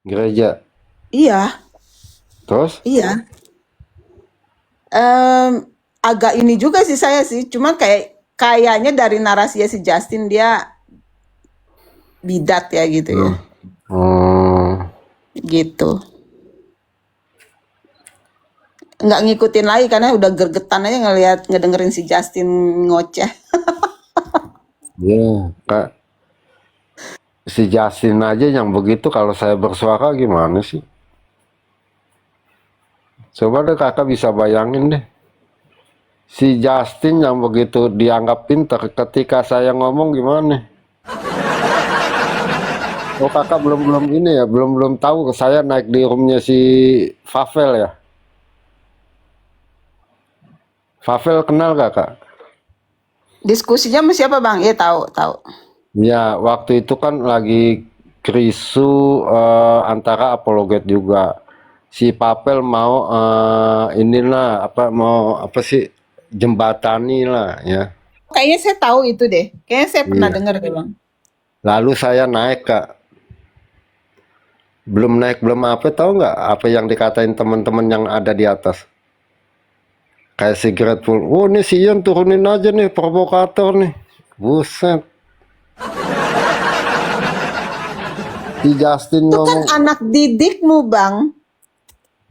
Gereja. Iya, Terus? iya. Agak ini juga sih saya sih, cuman kayaknya dari narasinya si Justin dia bidat ya gitu ya, Hmm. Hmm. gitu. Nggak ngikutin lagi karena udah gergetan aja ngedengerin si Justin ngoceh. Ya, Kak, si Justin aja yang begitu kalau saya bersuara gimana sih? Coba deh kakak bisa bayangin deh. Si Justin yang begitu dianggap pinter ketika saya ngomong gimana? Oh kakak belum belum ini ya, belum belum tahu saya naik di roomnya si Favel ya. Favel kenal kakak? Diskusinya sama siapa Bang? Iya tahu, tahu. Ya waktu itu kan lagi krisu antara apologet juga. Si Papel mau inilah apa mau apa sih jembatani lah ya. Kayaknya saya tahu itu deh. Kayaknya saya pernah Iya. dengar deh Bang. Lalu saya naik kak, belum naik belum apa tahu nggak apa yang dikatain teman-teman yang ada di atas. Kayak si Grateful, oh ini si Ian turunin aja nih provokator nih. Buset, si Justin Itu kan ngomong, anak didikmu Bang.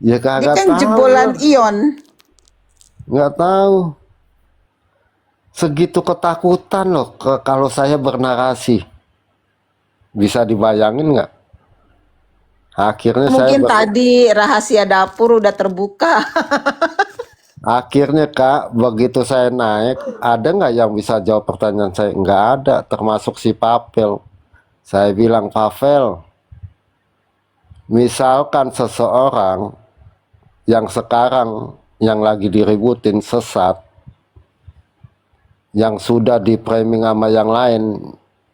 ya Dia kagak kan tahu jebolan lah, Ion. nggak tahu. Segitu ketakutan loh kalau saya bernarasi. Bisa dibayangin nggak? Akhirnya saya Mungkin tadi rahasia dapur udah terbuka. akhirnya kak, begitu saya naik, ada nggak yang bisa jawab pertanyaan saya? Nggak ada, termasuk si Papel. Saya bilang, Pavel, misalkan seseorang yang sekarang yang lagi diributin sesat, yang sudah di framing sama yang lain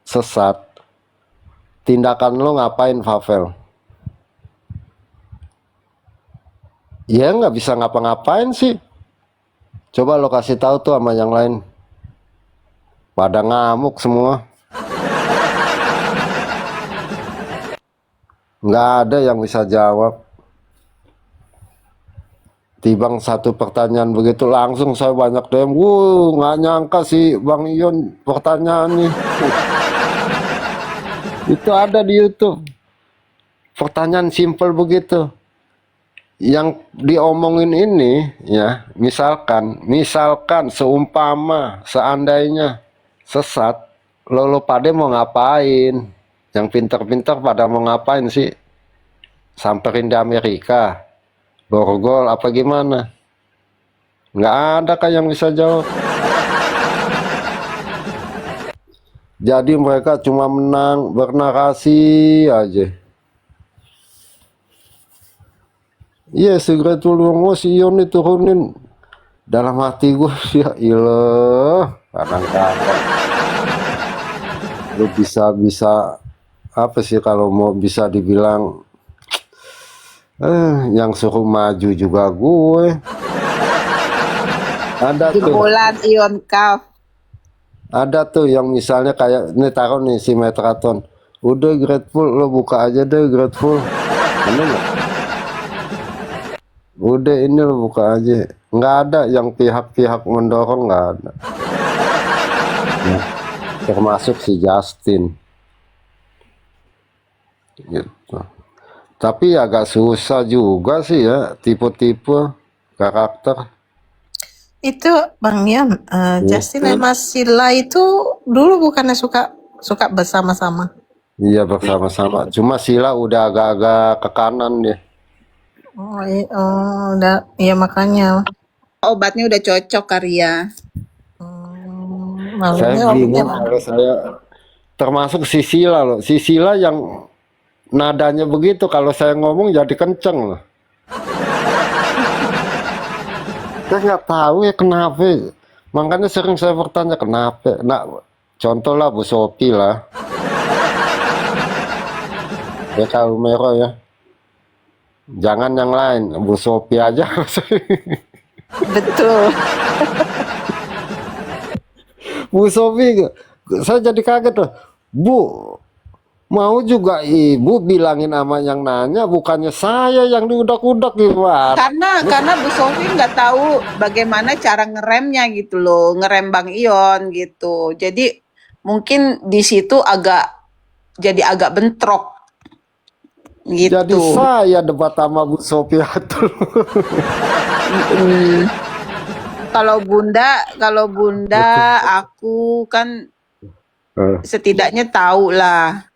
sesat, tindakan lo ngapain Pavel? Ya nggak bisa ngapa-ngapain sih. Coba lo kasih tahu tuh sama yang lain. Pada ngamuk semua. Nggak ada yang bisa jawab. Tibang satu pertanyaan begitu langsung saya banyak DM. Nggak nyangka sih Bang Ion pertanyaannya. Itu ada di YouTube. Pertanyaan simpel begitu. Yang diomongin ini ya, misalkan seumpama seandainya sesat, lo pada mau ngapain? Yang pinter-pinter pada mau ngapain sih? Samperin di Amerika, borgol apa gimana? Nggak ada kan yang bisa jawab. Jadi mereka cuma menang bernarasi aja. Iya, segera tolong si Ion diturunin. Dalam hati gue, ya ilah, kadang-kadang lu bisa apa sih kalau mau bisa dibilang yang suruh maju juga gue. Ada tuh, Jebolan Ion Cup. ada tuh yang misalnya kayak ini taruh nih si Metraton. Udah Grateful, lo buka aja deh Grateful. Bener nggak? Udah ini lo buka aja. Nggak ada yang pihak-pihak mendorong, nggak ada. Ya, termasuk si Justin. Gitu. Tapi agak susah juga sih ya tipe-tipe karakter. Itu Bang Ian, Ya, Justin sama Sheila itu dulu bukannya suka suka bersama-sama? iya bersama-sama. Cuma Sila udah agak-agak ke kanan dia. Udah, iya makanya. Obatnya udah cocok kali ya. Saya Malunya bingung kalau saya termasuk si Sila loh. Si Sila yang nadanya begitu kalau saya ngomong jadi kenceng loh. Saya nggak tahu ya kenapa. Makanya sering saya bertanya kenapa. Nah, contoh lah Bu Sophie lah. Ya kalau Mero ya. Jangan yang lain, Bu Sophie aja. Betul. Bu Sophie, saya jadi kaget loh. Bu, Mau juga ibu bilangin sama yang nanya, bukannya saya yang diudak-udak gimana? Karena Bu Sofi nggak tahu bagaimana cara ngeremnya gitu loh, ngerem Bang Ion gitu. Jadi mungkin di situ jadi agak bentrok Jadi gitu. saya debat sama Bu Sofiatul. Mm, Kalau Bunda, aku kan setidaknya tahu lah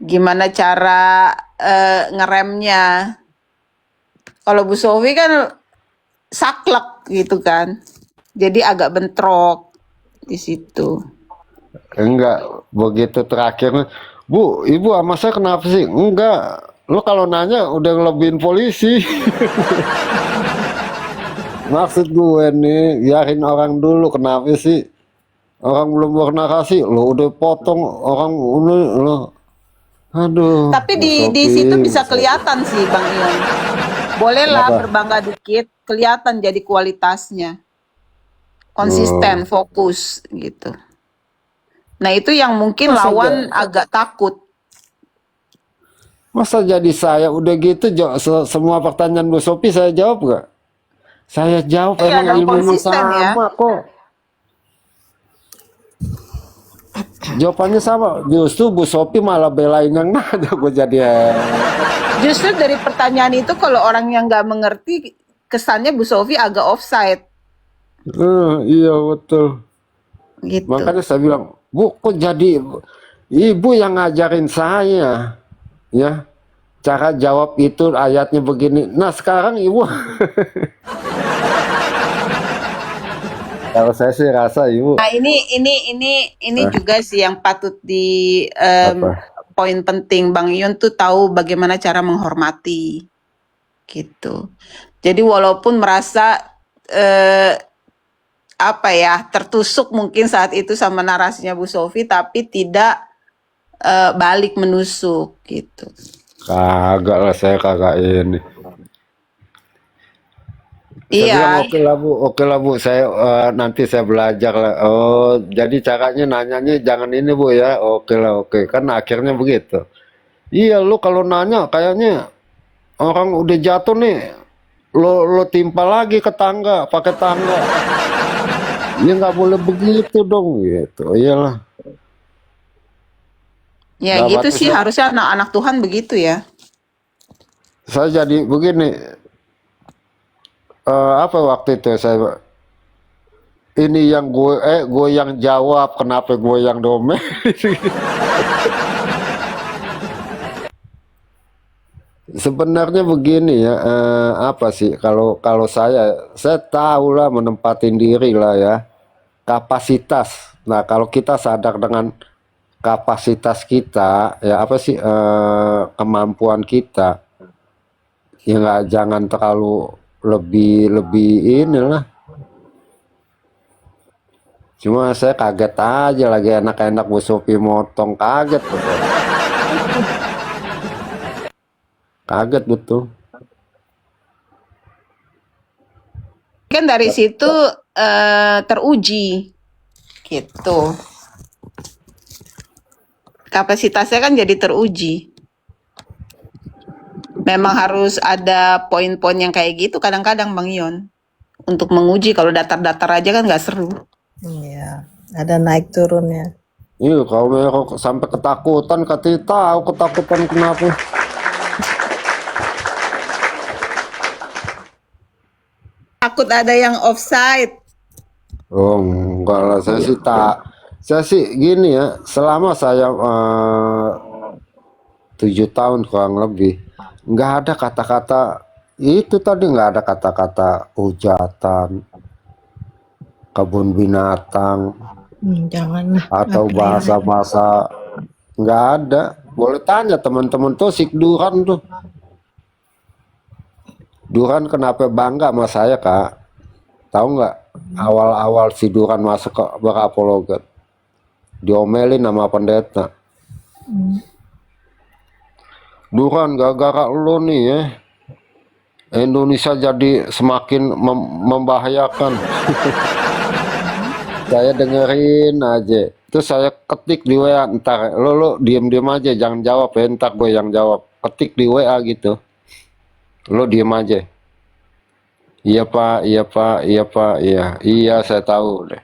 gimana cara ngeremnya. Kalau Bu Sofi kan saklek gitu kan, jadi agak bentrok di situ. Enggak, begitu terakhir, Bu, ibu sama saya kenapa sih? Enggak, lo kalau nanya udah ngelebihin polisi. Maksud gue nih, biarin orang dulu, kenapa sih? Orang belum pernah kasih, lo udah potong orang ini, lo. Aduh, Tapi Bu di Sofi, situ Bu bisa Sofi. kelihatan sih Bang Ion. Bolehlah Kenapa? berbangga dikit, kelihatan jadi kualitasnya. Oh. Konsisten, fokus gitu. Nah, itu yang mungkin Masa, lawan agak takut. masa jadi saya udah gitu, semua pertanyaan Bu Sofi saya jawab gak? Saya jawab, Iya emang dong, ilmunya konsisten ya. sama kok. Jawabannya sama, justru Bu Sofi malah belain yang nada, gue jadi Justru dari pertanyaan itu kalau orang yang nggak mengerti, kesannya Bu Sofi agak offside iya betul. gitu. Makanya saya bilang, Bu, kok jadi ibu yang ngajarin saya, ya, cara jawab itu ayatnya begini. Nah sekarang ibu, kalau saya sih rasa ibu Nah, ini juga sih yang patut di apa? poin penting Bang Ion tuh tahu bagaimana cara menghormati gitu. Jadi walaupun merasa apa ya, tertusuk mungkin saat itu sama narasinya Bu Sofi, tapi tidak balik menusuk gitu. Kagak lah, saya kagak ini. Saya bilang Iya, oke lah Bu, saya nanti saya belajar lah. Oh, jadi caranya nanyanya jangan ini Bu ya. Oke lah, oke. Kan akhirnya begitu. Iya, lu kalau nanya kayaknya orang udah jatuh nih, lo timpa lagi ke tangga, pakai tangga. Ya nggak boleh begitu dong, gitu. Iyalah. ya Nah, gitu berarti sih harusnya anak-anak Tuhan begitu ya. saya jadi begini. Apa waktu itu saya ini yang gue yang jawab, kenapa gue yang domel? Sebenarnya begini ya, apa sih kalau saya tahu lah menempatin diri lah ya, kapasitas. Nah kalau kita sadar dengan kapasitas kita, ya apa sih kemampuan kita, ya nggak, jangan terlalu lebih lebih inilah. Cuma saya kaget aja, lagi enak-enak Bu Sofi motong, kaget betul. Kaget betul. Kan dari situ teruji gitu. Kapasitasnya kan jadi teruji. Memang harus ada poin-poin yang kayak gitu kadang-kadang Bang Ion. Untuk menguji, kalau datar-datar aja kan nggak seru. Iya, ada naik turunnya. Iya, kalau mereka sampai ketakutan, katanya tahu ketakutan kenapa. Takut ada yang offside. Oh, enggak lah, saya sih gini ya, selama saya 7 tahun kurang lebih, nggak ada kata-kata itu tadi, nggak ada kata-kata hujatan, kebun binatang, Janganlah. atau Ngapain? bahasa-bahasa, nggak ada. Boleh tanya teman-teman tuh, si Duran tuh. Duran kenapa bangga sama saya, Kak? Tahu nggak? Awal-awal si Duran masuk ke berapologet, diomelin sama pendeta. Duran, gara-gara lo nih ya, Indonesia jadi semakin membahayakan. Saya dengerin aja. Terus saya ketik di WA, ntar lo diem-diem aja, jangan jawab ya, ntar gue yang jawab. Ketik di WA gitu, lo diem aja. Iya pak, iya pak, iya pak, iya, iya saya tahu deh.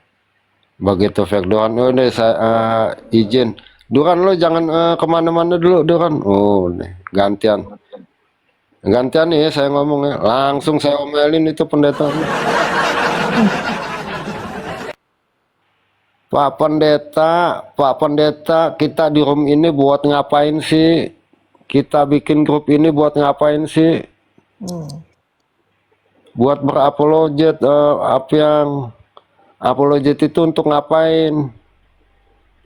Begitu fake Duran, oh deh saya izin. Duran lo jangan kemana-mana dulu Duran. Oh deh, gantian. Gantian nih ya saya ngomongnya. Langsung saya omelin itu pendeta. Pak Pendeta, kita di room ini buat ngapain sih? Kita bikin grup ini buat ngapain sih? Buat berapologet, apa yang apologet itu untuk ngapain?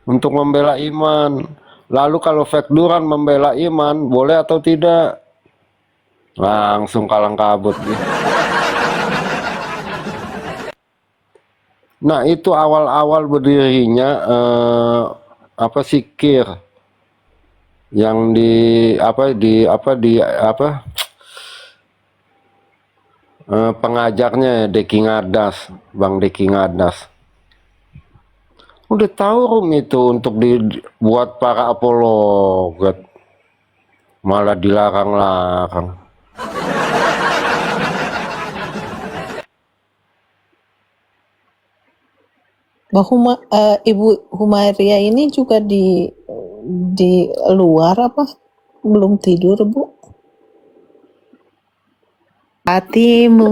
Untuk membela iman. Lalu kalau fake Duran membela iman, boleh atau tidak? Langsung kalang kabut gitu. Nah, itu awal-awal berdirinya apa sih KIR yang pengajarnya Deki Ngadas, Bang Deki Ngadas. Udah tahu Rum itu untuk dibuat para apologet, malah dilarang-larang. Ibu Humaria ini juga di luar apa? Belum tidur, Bu? Hatimu.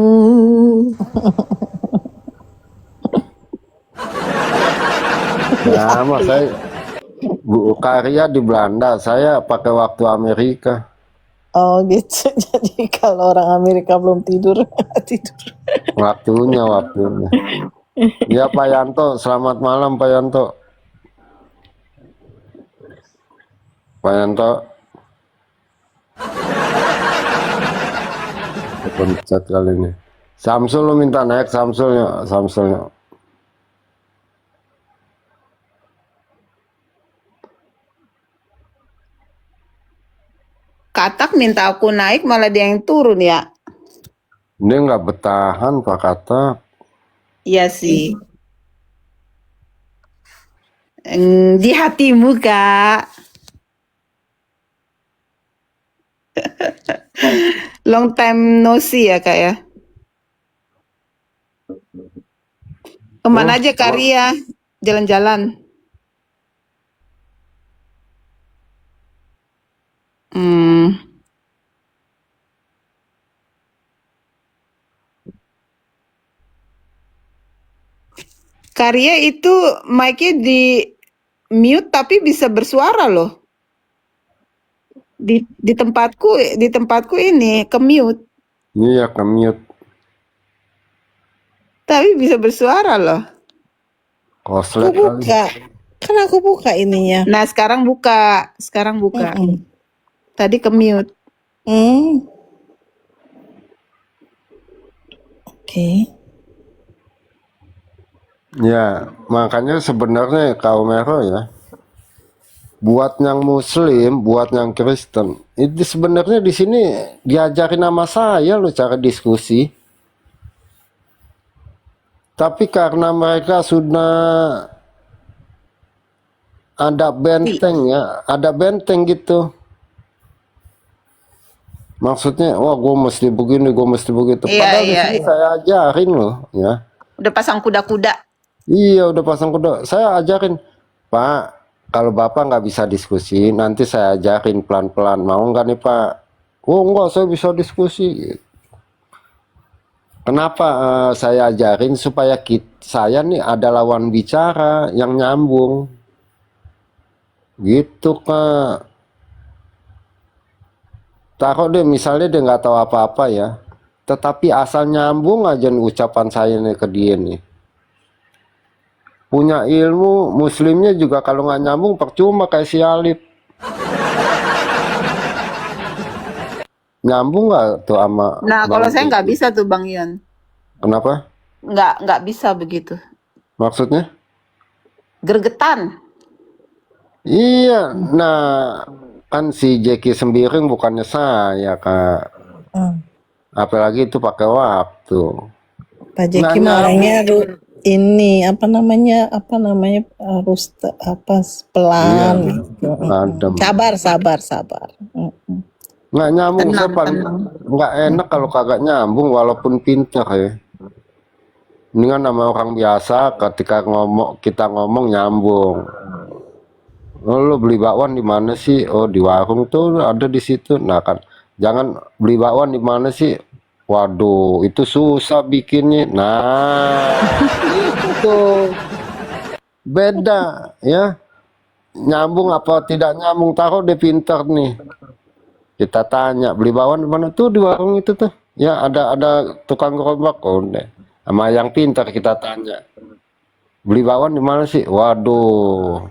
Nah, mas saya Bu Karya di Belanda, saya pakai waktu Amerika. Oh gitu. Jadi kalau orang Amerika belum tidur, tidur. Waktunya. Ya Pak Yanto, selamat malam Pak Yanto. Pak Yanto. Pencet kali ini. Samsul lu minta naik Samsulnya. Katak minta aku naik malah dia yang turun ya. Dia nggak bertahan Pak Kata. Iya sih. Di hatimu, Kak. Long time no see ya, Kak ya. Kemana aja Karya? Jalan-jalan. Karya itu mic-nya di mute tapi bisa bersuara loh. Di tempatku ini ke mute Iya ke mute. tapi bisa bersuara loh. Aku Koslet kali. buka. Kan aku buka ininya. Nah, sekarang buka. Tadi ke mute. Oke. Ya, makanya sebenarnya kaum Ero ya, buat yang Muslim, buat yang Kristen, itu sebenarnya di sini diajarin nama saya loh cara diskusi. Tapi karena mereka sudah ada benteng ya, ada benteng gitu. Maksudnya, wah gue mesti begini, gue mesti begitu. Iya, Padahal di iya, sini iya. saya ajarin loh, ya. Udah pasang kuda-kuda. Iya udah pasang kuda. Saya ajarin, Pak, kalau Bapak nggak bisa diskusi, nanti saya ajarin pelan-pelan. Mau nggak nih Pak? Oh enggak, saya bisa diskusi. Kenapa saya ajarin supaya saya nih ada lawan bicara yang nyambung. Gitu Kak. Taruh deh misalnya dia nggak tahu apa-apa ya, tetapi asal nyambung aja nih ucapan saya nih ke dia nih. Punya ilmu, muslimnya juga kalau nggak nyambung percuma kayak si Alif. Nyambung nggak tuh sama Nah, Bang kalau saya nggak Diki? bisa tuh Bang Ion. Kenapa? Nggak bisa begitu. Maksudnya? Gergetan. Iya, nah kan si Jeki Sembiring bukannya saya Kak. Apalagi itu pakai waktu. Pak Jeki Nggak mah orangnya ini apa namanya harus Iya, pelan gitu. adem. Sabar. Nggak nyambung, saya Tenang, paling tenang. nggak enak kalau kagak nyambung walaupun pintar ya. Mendingan sama orang biasa ketika kita ngomong nyambung. Oh, lo beli bakwan di mana sih? Oh, di warung tuh ada di situ. Nah kan, jangan beli bakwan di mana sih? Waduh, itu susah bikinnya. Nah, itu beda ya. Nyambung apa tidak nyambung, taruh dia pintar nih. Kita tanya, beli bakwan di mana tuh? Di warung itu tuh. Ya, ada tukang gerobak. Oh, udah. Sama yang pintar kita tanya. Beli bakwan di mana sih? Waduh,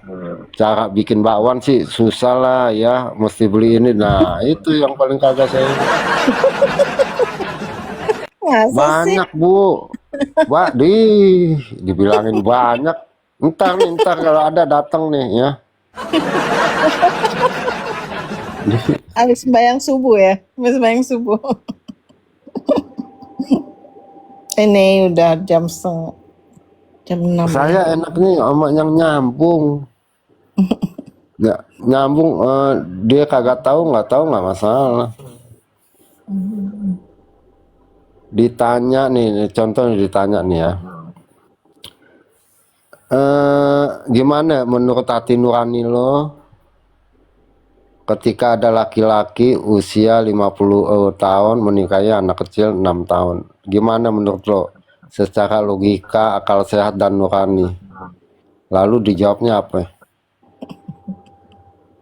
cara bikin bakwan sih susah lah ya, mesti beli ini. Nah, itu yang paling kagak saya. Masa sih? Banyak, Bu. Dibilangin banyak. Ntar kalau ada datang nih ya. Habis sembahyang subuh ya? Habis sembahyang subuh. Ini udah jam 6 ya. Saya enaknya sama yang nyambung. Nggak nyambung, dia kagak tahu nggak masalah. Ditanya nih, contohnya ditanya nih ya. Gimana menurut hati nurani lo ketika ada laki-laki usia 50 tahun menikahi anak kecil 6 tahun? Gimana menurut lo secara logika, akal sehat dan nurani? Lalu dijawabnya apa?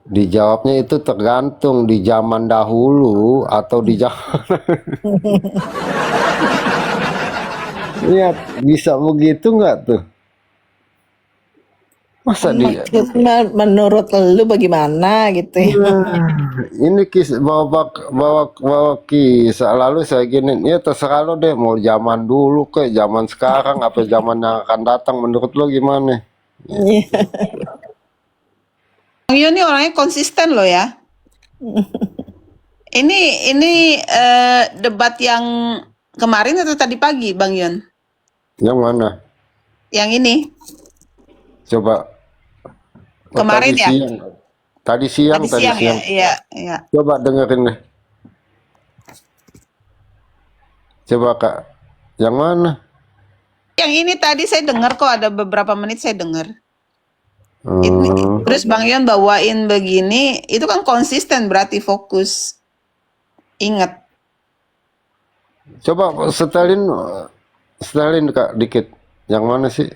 Dijawabnya itu tergantung di zaman dahulu atau di zaman. Iya, bisa begitu nggak tuh? Masa dia Menurut lu bagaimana gitu ya? ini bawa kisah lalu saya gini, ya terserah lo deh mau zaman dulu ke zaman sekarang apa zaman yang akan datang, menurut lo gimana? Iya. Bang Yon ini orangnya konsisten loh ya. Ini debat yang kemarin atau tadi pagi, Bang Yon? Yang mana? Yang ini Coba. Oh, kemarin tadi ya? siang. Tadi siang. ya? Iya. Coba dengerin deh. Coba Kak. Yang mana? Yang ini tadi saya dengar kok, ada beberapa menit saya dengar. Hmm, Terus Bang Yon bawain begini, itu kan konsisten berarti fokus. Ingat. coba setelin Kak dikit. Yang mana sih?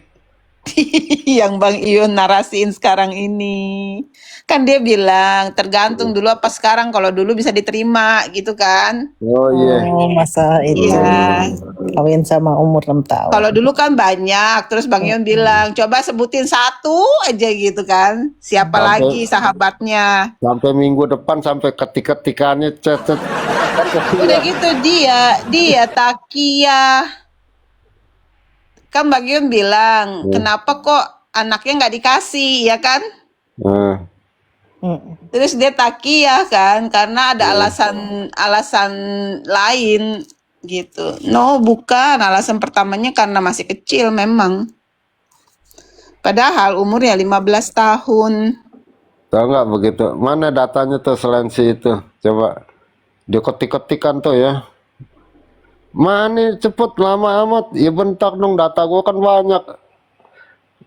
Yang Bang Ion narasiin sekarang ini. Kan dia bilang tergantung dulu apa sekarang, kalau dulu bisa diterima gitu kan. Oh iya. Oh, masa itu Iya. kawin sama umur 6 tahun. Kalau dulu kan banyak, terus Bang Ion bilang coba sebutin satu aja gitu kan. Siapa Sampai- lagi sahabatnya. Sampai minggu depan sampai ketik-ketikannya cet. Udah gitu dia Takia. Kan Bang Ion bilang, kenapa kok anaknya nggak dikasih, ya kan? Nah, Terus dia takiyah kan, karena ada alasan lain gitu. No, bukan. Alasan pertamanya karena masih kecil memang. Padahal umurnya 15 tahun. tahu nggak begitu? Mana datanya tuh selain si itu? Coba diketik-ketikan tuh ya. Mana cepet lama amat? Ya bentar dong, data gua kan banyak.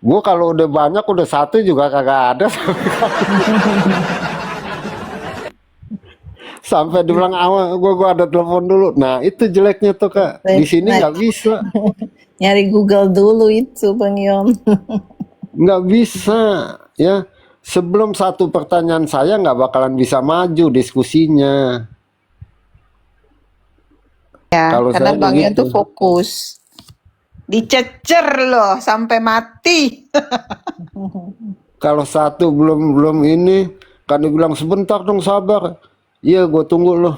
Gua kalau udah banyak udah satu juga kagak ada. Sampai dibilang awal gua ada telepon dulu. Nah itu jeleknya tuh Kak. Di sini nggak bisa, Nyari Google dulu itu Bang Yon. nggak bisa ya. Sebelum satu pertanyaan saya nggak bakalan bisa maju diskusinya. Ya, Kalau karena saya Bang Ion begitu. tuh fokus. Dicecer loh sampai mati. Kalau satu belum ini kan dibilang sebentar dong sabar. Iya gue tunggu loh.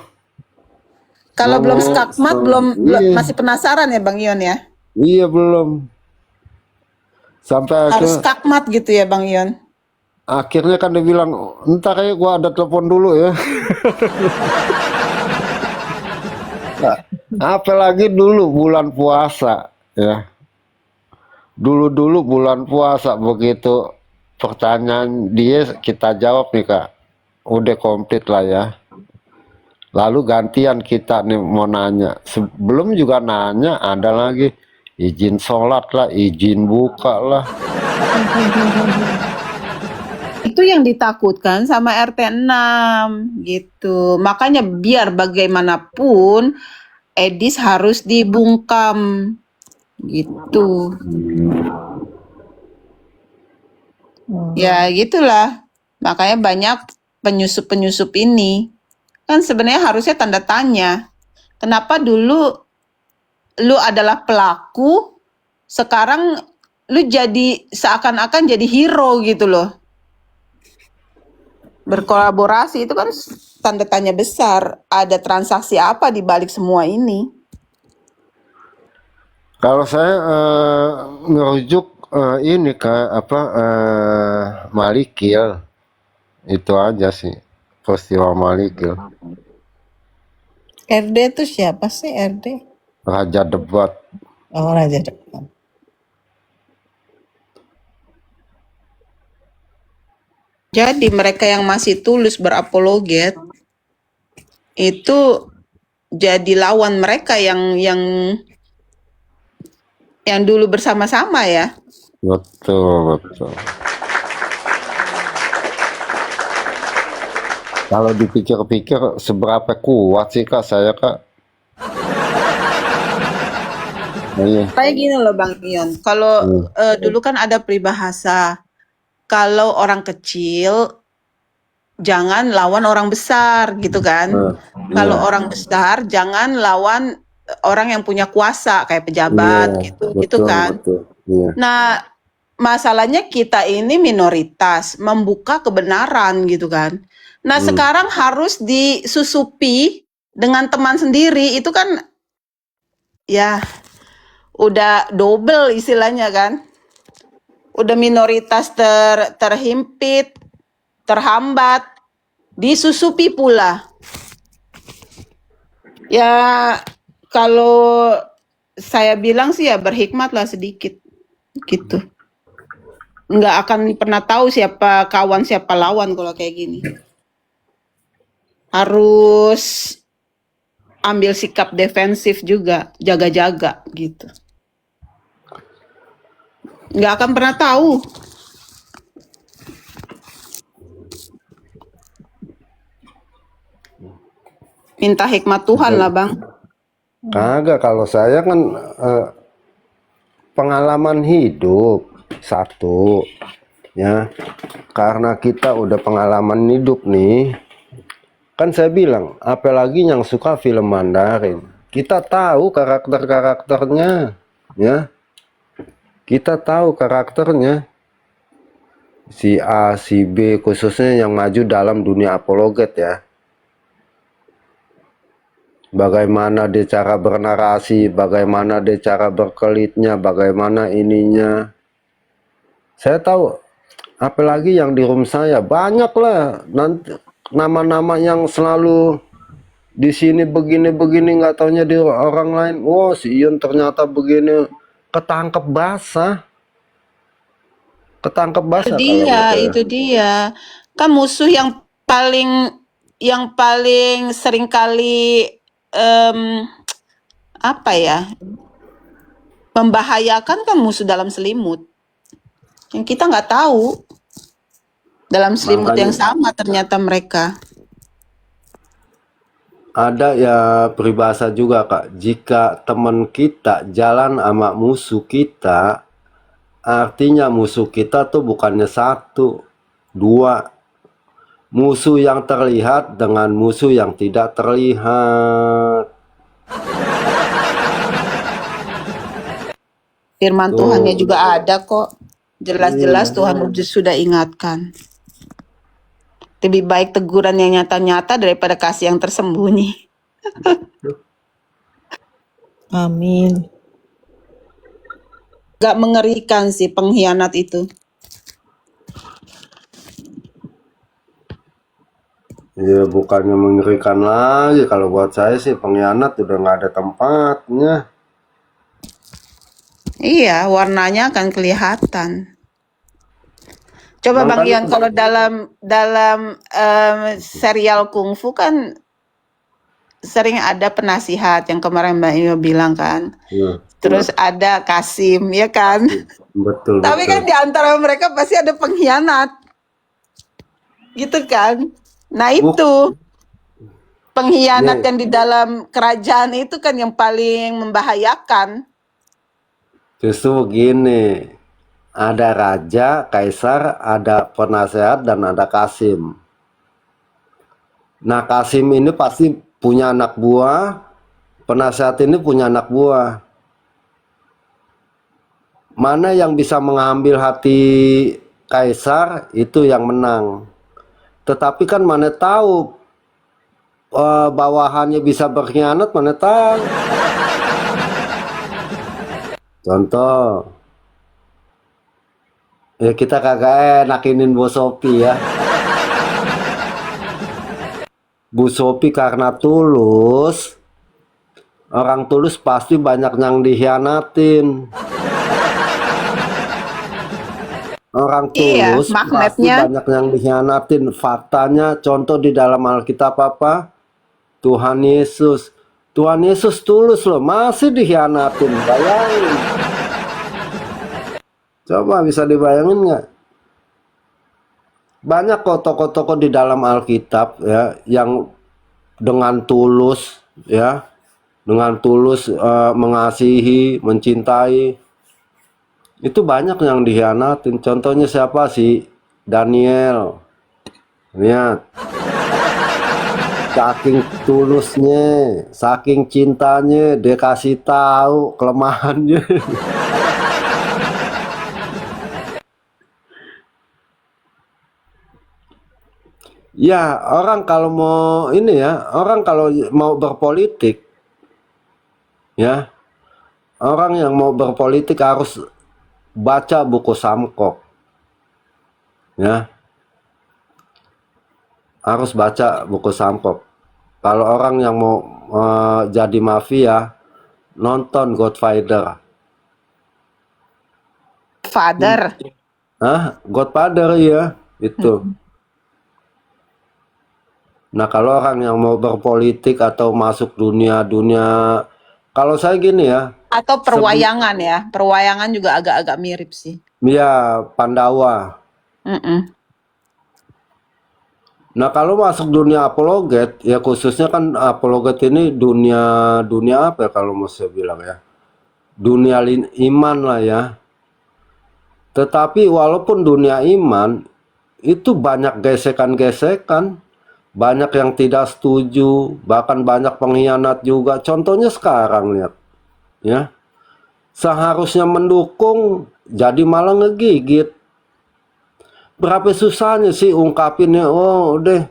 Kalau belum Ngomong, skakmat, iya. masih penasaran ya Bang Ion ya? Iya belum. Sampai Harus skakmat gitu ya Bang Ion? akhirnya kan dia bilang entar ya gue ada telepon dulu ya. Nah, apalagi dulu bulan puasa ya. Dulu-dulu bulan puasa begitu pertanyaan dia kita jawab nih Kak, udah komplit lah ya. Lalu gantian kita nih mau nanya. Sebelum juga nanya ada lagi izin sholat lah, izin buka lah. Itu yang ditakutkan sama RT 6 gitu. Makanya biar bagaimanapun Edis harus dibungkam gitu. Ya gitulah. Makanya banyak penyusup-penyusup ini. Kan sebenarnya harusnya tanda tanya. Kenapa dulu lu adalah pelaku, sekarang lu jadi seakan-akan jadi hero gitu loh. Berkolaborasi itu kan tanda tanya besar. Ada transaksi apa di balik semua ini? Kalau saya ngerujuk ini Kak apa Malikil. Itu aja sih peristiwa Malikil. RD itu siapa sih RD? Raja debat. Oh, Raja Depan. Jadi mereka yang masih tulus berapologet itu jadi lawan mereka yang dulu bersama-sama ya. Betul, betul. Kalau dipikir-pikir seberapa kuat sih Kak saya Kak? Iya. Kayak gini loh Bang Ion. Kalau dulu kan ada peribahasa, kalau orang kecil jangan lawan orang besar gitu kan. Kalau orang besar jangan lawan orang yang punya kuasa kayak pejabat gitu betul, kan. betul. Iya. Nah, masalahnya kita ini minoritas, membuka kebenaran gitu kan. Nah, sekarang harus disusupi dengan teman sendiri, itu kan ya udah double istilahnya kan. Udah minoritas terhimpit, terhambat, disusupi pula. Ya, kalau saya bilang sih ya berhikmatlah sedikit gitu. Nggak akan pernah tahu siapa kawan siapa lawan kalau kayak gini. Harus ambil sikap defensif juga, jaga-jaga gitu. Nggak akan pernah tahu. Minta hikmat Tuhan lah Bang. Kagak, kalau saya kan pengalaman hidup satu ya, karena kita udah pengalaman hidup nih, kan saya bilang apalagi yang suka film Mandarin, kita tahu karakternya ya, kita tahu karakternya si A si B, khususnya yang maju dalam dunia apologet ya, bagaimana dia cara bernarasi, bagaimana dia cara berkelitnya, bagaimana ininya. Saya tahu, apalagi yang di room saya banyak lah nanti nama-nama yang selalu di sini begini-begini, nggak taunya di orang lain. Oh, si Ion ternyata begini, ketangkep basah. Ketangkep basah kalau Dia, gitu. itu dia. Kan musuh yang paling sering kali apa ya? Membahayakan kan musuh dalam selimut. Yang kita nggak tahu. Dalam selimut yang sama ternyata mereka. Ada ya peribahasa juga Kak, jika teman kita jalan sama musuh kita, artinya musuh kita tuh bukannya satu, dua. Musuh yang terlihat dengan musuh yang tidak terlihat. Firman Tuhannya juga ada kok. Jelas-jelas Tuhan sudah ingatkan. Lebih baik teguran yang nyata-nyata daripada kasih yang tersembunyi. Amin. Gak mengerikan sih pengkhianat itu. Ya bukannya mengerikan lagi, kalau buat saya sih pengkhianat udah nggak ada tempatnya. Iya, warnanya akan kelihatan. Coba Bang Makanya Ian, kalau dalam serial kungfu kan sering ada penasihat yang kemarin Mbak Io bilang kan. ya, Terus ada Kasim, ya kan? betul Tapi kan betul. di antara mereka pasti ada pengkhianat, gitu kan? Nah Buk, itu pengkhianat nih, yang di dalam kerajaan itu kan yang paling membahayakan. justru begini, ada raja, kaisar, ada penasehat, dan ada Kasim. Nah, Kasim ini pasti punya anak buah, penasehat ini punya anak buah. Mana yang bisa mengambil hati kaisar, itu yang menang. Tetapi kan mana tahu bawahannya bisa berkhianat, mana tahu. Contoh, ya kita kagak nakinin Bu Sophie ya. Bu Sophie karena tulus, orang tulus pasti banyak yang dihianatin. Orang Iya, tulus pasti magnetnya. banyak yang dihianatin. Faktanya, contoh di dalam Alkitab apa? Tuhan Yesus. Tuhan Yesus tulus loh, masih dihianatin. Bayangin. Coba bisa dibayangin nggak? Banyak kok tokoh-tokoh di dalam Alkitab ya yang dengan tulus ya, dengan tulus mengasihi, mencintai. Itu banyak yang dihianatin. Contohnya siapa sih? Daniel. Lihat, saking tulusnya, saking cintanya, dia kasih tahu kelemahannya. Ya, orang kalau mau ini ya, orang kalau mau berpolitik, ya, orang yang mau berpolitik harus baca buku Samkok, ya, harus baca buku Samkok. Kalau orang yang mau jadi mafia, nonton Godfather. Father. Godfather ya, itu. Nah, kalau orang yang mau berpolitik atau masuk dunia, kalau saya gini ya, Atau perwayangan ya. Perwayangan juga agak-agak mirip sih. ya Pandawa. Mm-mm. Nah, kalau masuk dunia apologet, ya khususnya kan apologet ini dunia apa ya kalau mau saya bilang ya, dunia iman lah ya. Tetapi walaupun dunia iman, itu banyak gesekan-gesekan, banyak yang tidak setuju, bahkan banyak pengkhianat juga. Contohnya sekarang lihat, ya, seharusnya mendukung, jadi malah ngegigit. Berapa susahnya sih ungkapinnya? Oh, udah,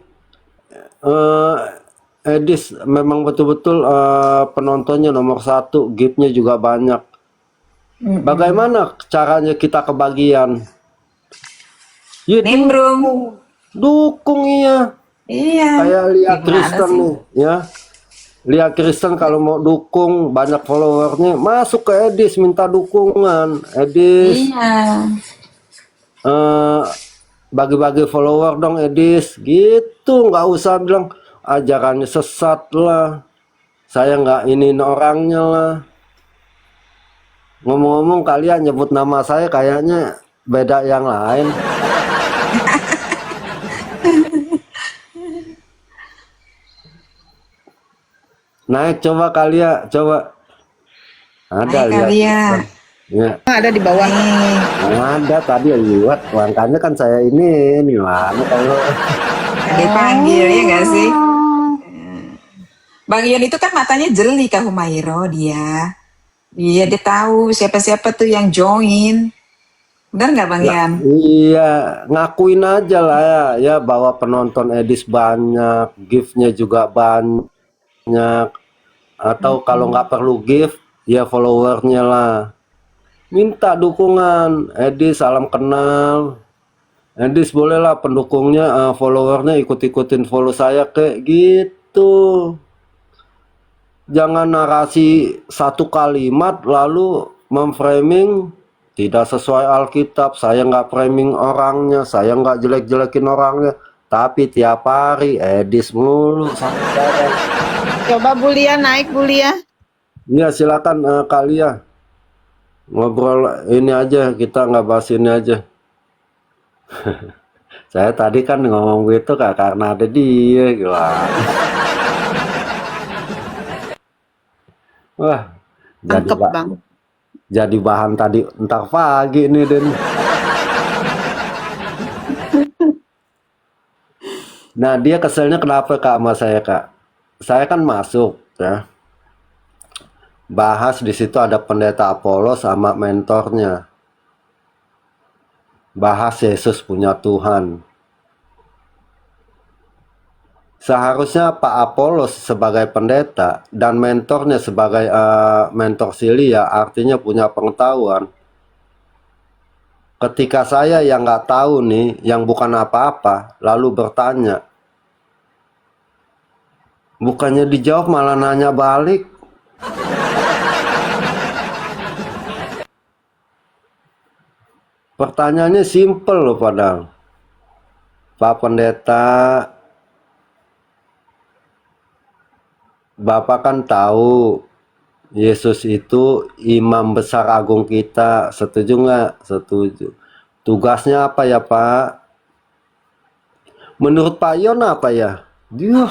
Edis memang betul-betul penontonnya nomor satu, giftnya juga banyak. Bagaimana caranya kita kebagian? Ya Nimbrung. dukung iya. Iya. Kayak Lia Gimana Kristen sih? nih, ya. Lia Kristen kalau mau dukung banyak followernya, masuk ke Edis minta dukungan. Edis, Iya. bagi-bagi follower dong Edis, gitu. Nggak usah bilang ajarannya sesat lah. Saya nggak iniin orangnya lah. Ngomong-ngomong kalian nyebut nama saya kayaknya beda yang lain. Naik coba kalian, coba. Ada Hai lihat. kalian. Ya, Ada di bawah. Nih. ada tadi lihat. Makanya kan saya ini mana kalau Dipanggil ya gak sih? Bang Ion itu kan matanya jeli Kak Humairo dia. Iya dia tahu siapa-siapa tuh yang join. Benar nggak Bang Ian? iya ngakuin aja lah ya, ya bahwa penonton Edis banyak, giftnya juga banyak. Atau kalau nggak perlu gift, ya followernya lah. Minta dukungan, Edis salam kenal. Edis bolehlah pendukungnya, followernya ikut-ikutin follow saya kayak gitu. Jangan narasi satu kalimat lalu memframing tidak sesuai Alkitab. Saya nggak framing orangnya, saya nggak jelek-jelekin orangnya, tapi tiap hari edis mulu sama saya. Coba Bulia naik Bulia. Iya silakan Kalia ngobrol ini aja, kita nggak bahas ini aja. Saya tadi kan ngomong gitu Kak karena ada dia gimana. Wah, jadi Tangkep Bang. jadi bahan tadi entar pagi nih Den. Nah dia keselnya kenapa Kak sama saya Kak? Saya kan masuk ya, bahas di situ ada pendeta Apollos sama mentornya, bahas Yesus punya Tuhan. Seharusnya Pak Apollos sebagai pendeta dan mentornya sebagai mentor Silia, artinya punya pengetahuan. Ketika saya yang nggak tahu nih, yang bukan apa-apa, lalu bertanya, bukannya dijawab malah nanya balik. Pertanyaannya simple loh padahal. Pak Pendeta, Bapak kan tahu Yesus itu imam besar agung kita, setuju nggak? Setuju. Tugasnya apa ya Pak? Menurut Pak Yon apa ya? Dia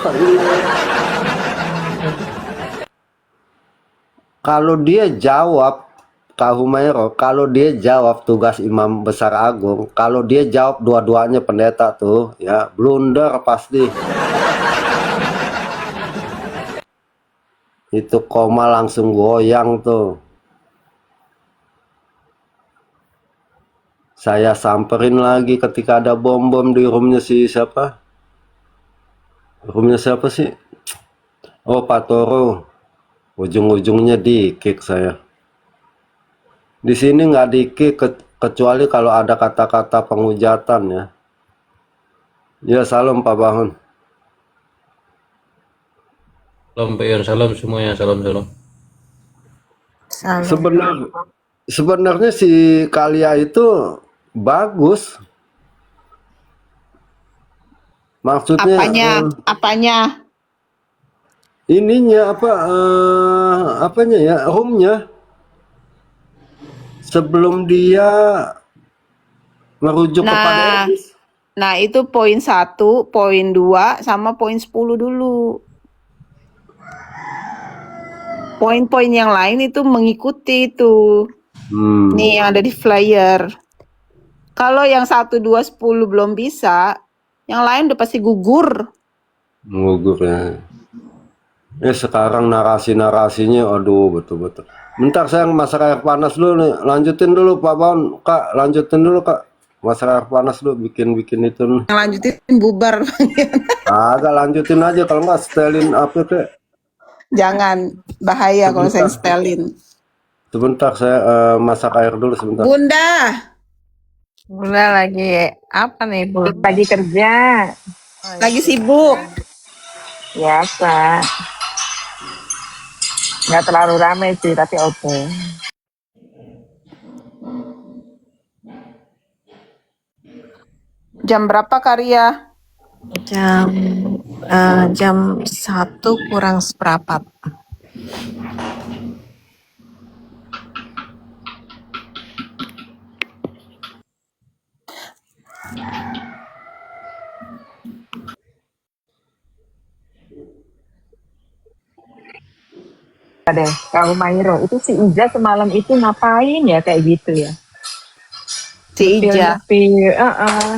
kalau dia jawab Kak Humairo, kalau dia jawab tugas imam besar agung, kalau dia jawab dua-duanya pendeta tuh, ya blunder pasti. Itu koma langsung goyang tuh. Saya samperin lagi ketika ada bom-bom di roomnya si siapa? Roomnya siapa sih? Oh Pak Toro. Ujung-ujungnya di kick saya. Di sini nggak di kick kecuali kalau ada kata-kata penghujatan ya. Ya salam Pak Bahun. Salam Pak Ion, salam semuanya, salam. Salam. Sebenarnya si Kalia itu bagus. Maksudnya Apanya? ininya apanya ya, roomnya sebelum dia merujuk kepada Edis. Nah, itu poin 1, poin 2, sama poin 10 dulu. Poin-poin yang lain itu mengikuti itu. Nih yang ada di flyer. Kalau yang 1, 2, 10 belum bisa, yang lain udah pasti gugur. Gugur ya. Sekarang narasinya aduh betul-betul. Bentar saya masak air panas dulu nih. Lanjutin dulu Pak Baun. Kak, lanjutin dulu Kak. Masak air panas dulu bikin itu nih. Yang lanjutin bubar. Agak lanjutin aja kalau nggak setelin apa kek. Jangan, bahaya kalau saya setelin. Sebentar saya masak air dulu sebentar. Bunda lagi apa nih Bu? Lagi kerja. Lagi sibuk. Ya, Pak. Nggak terlalu ramai sih, tapi oke. Jam berapa Karya? Jam 1 kurang seperempat. Deh, Kak Humairo, itu si Ija semalam itu ngapain ya kayak gitu ya? Si Ija.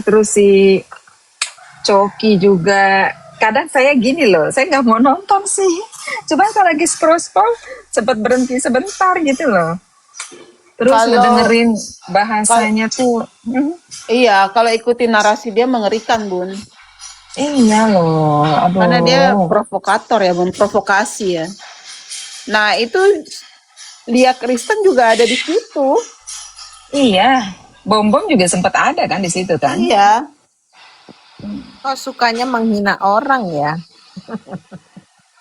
Terus si Coki juga. Kadang saya gini loh, saya nggak mau nonton sih. Cuma kalau lagi scroll sempat berhenti sebentar gitu loh. Terus ngedengerin bahasanya tuh. Iya, kalau ikutin narasi dia mengerikan, Bun. Iya loh, aduh. Karena dia provokator ya, memprovokasi ya. Nah, itu Lia Kristen juga ada di situ. Iya, bom-bom juga sempat ada kan di situ kan? Iya. Kok sukanya menghina orang ya?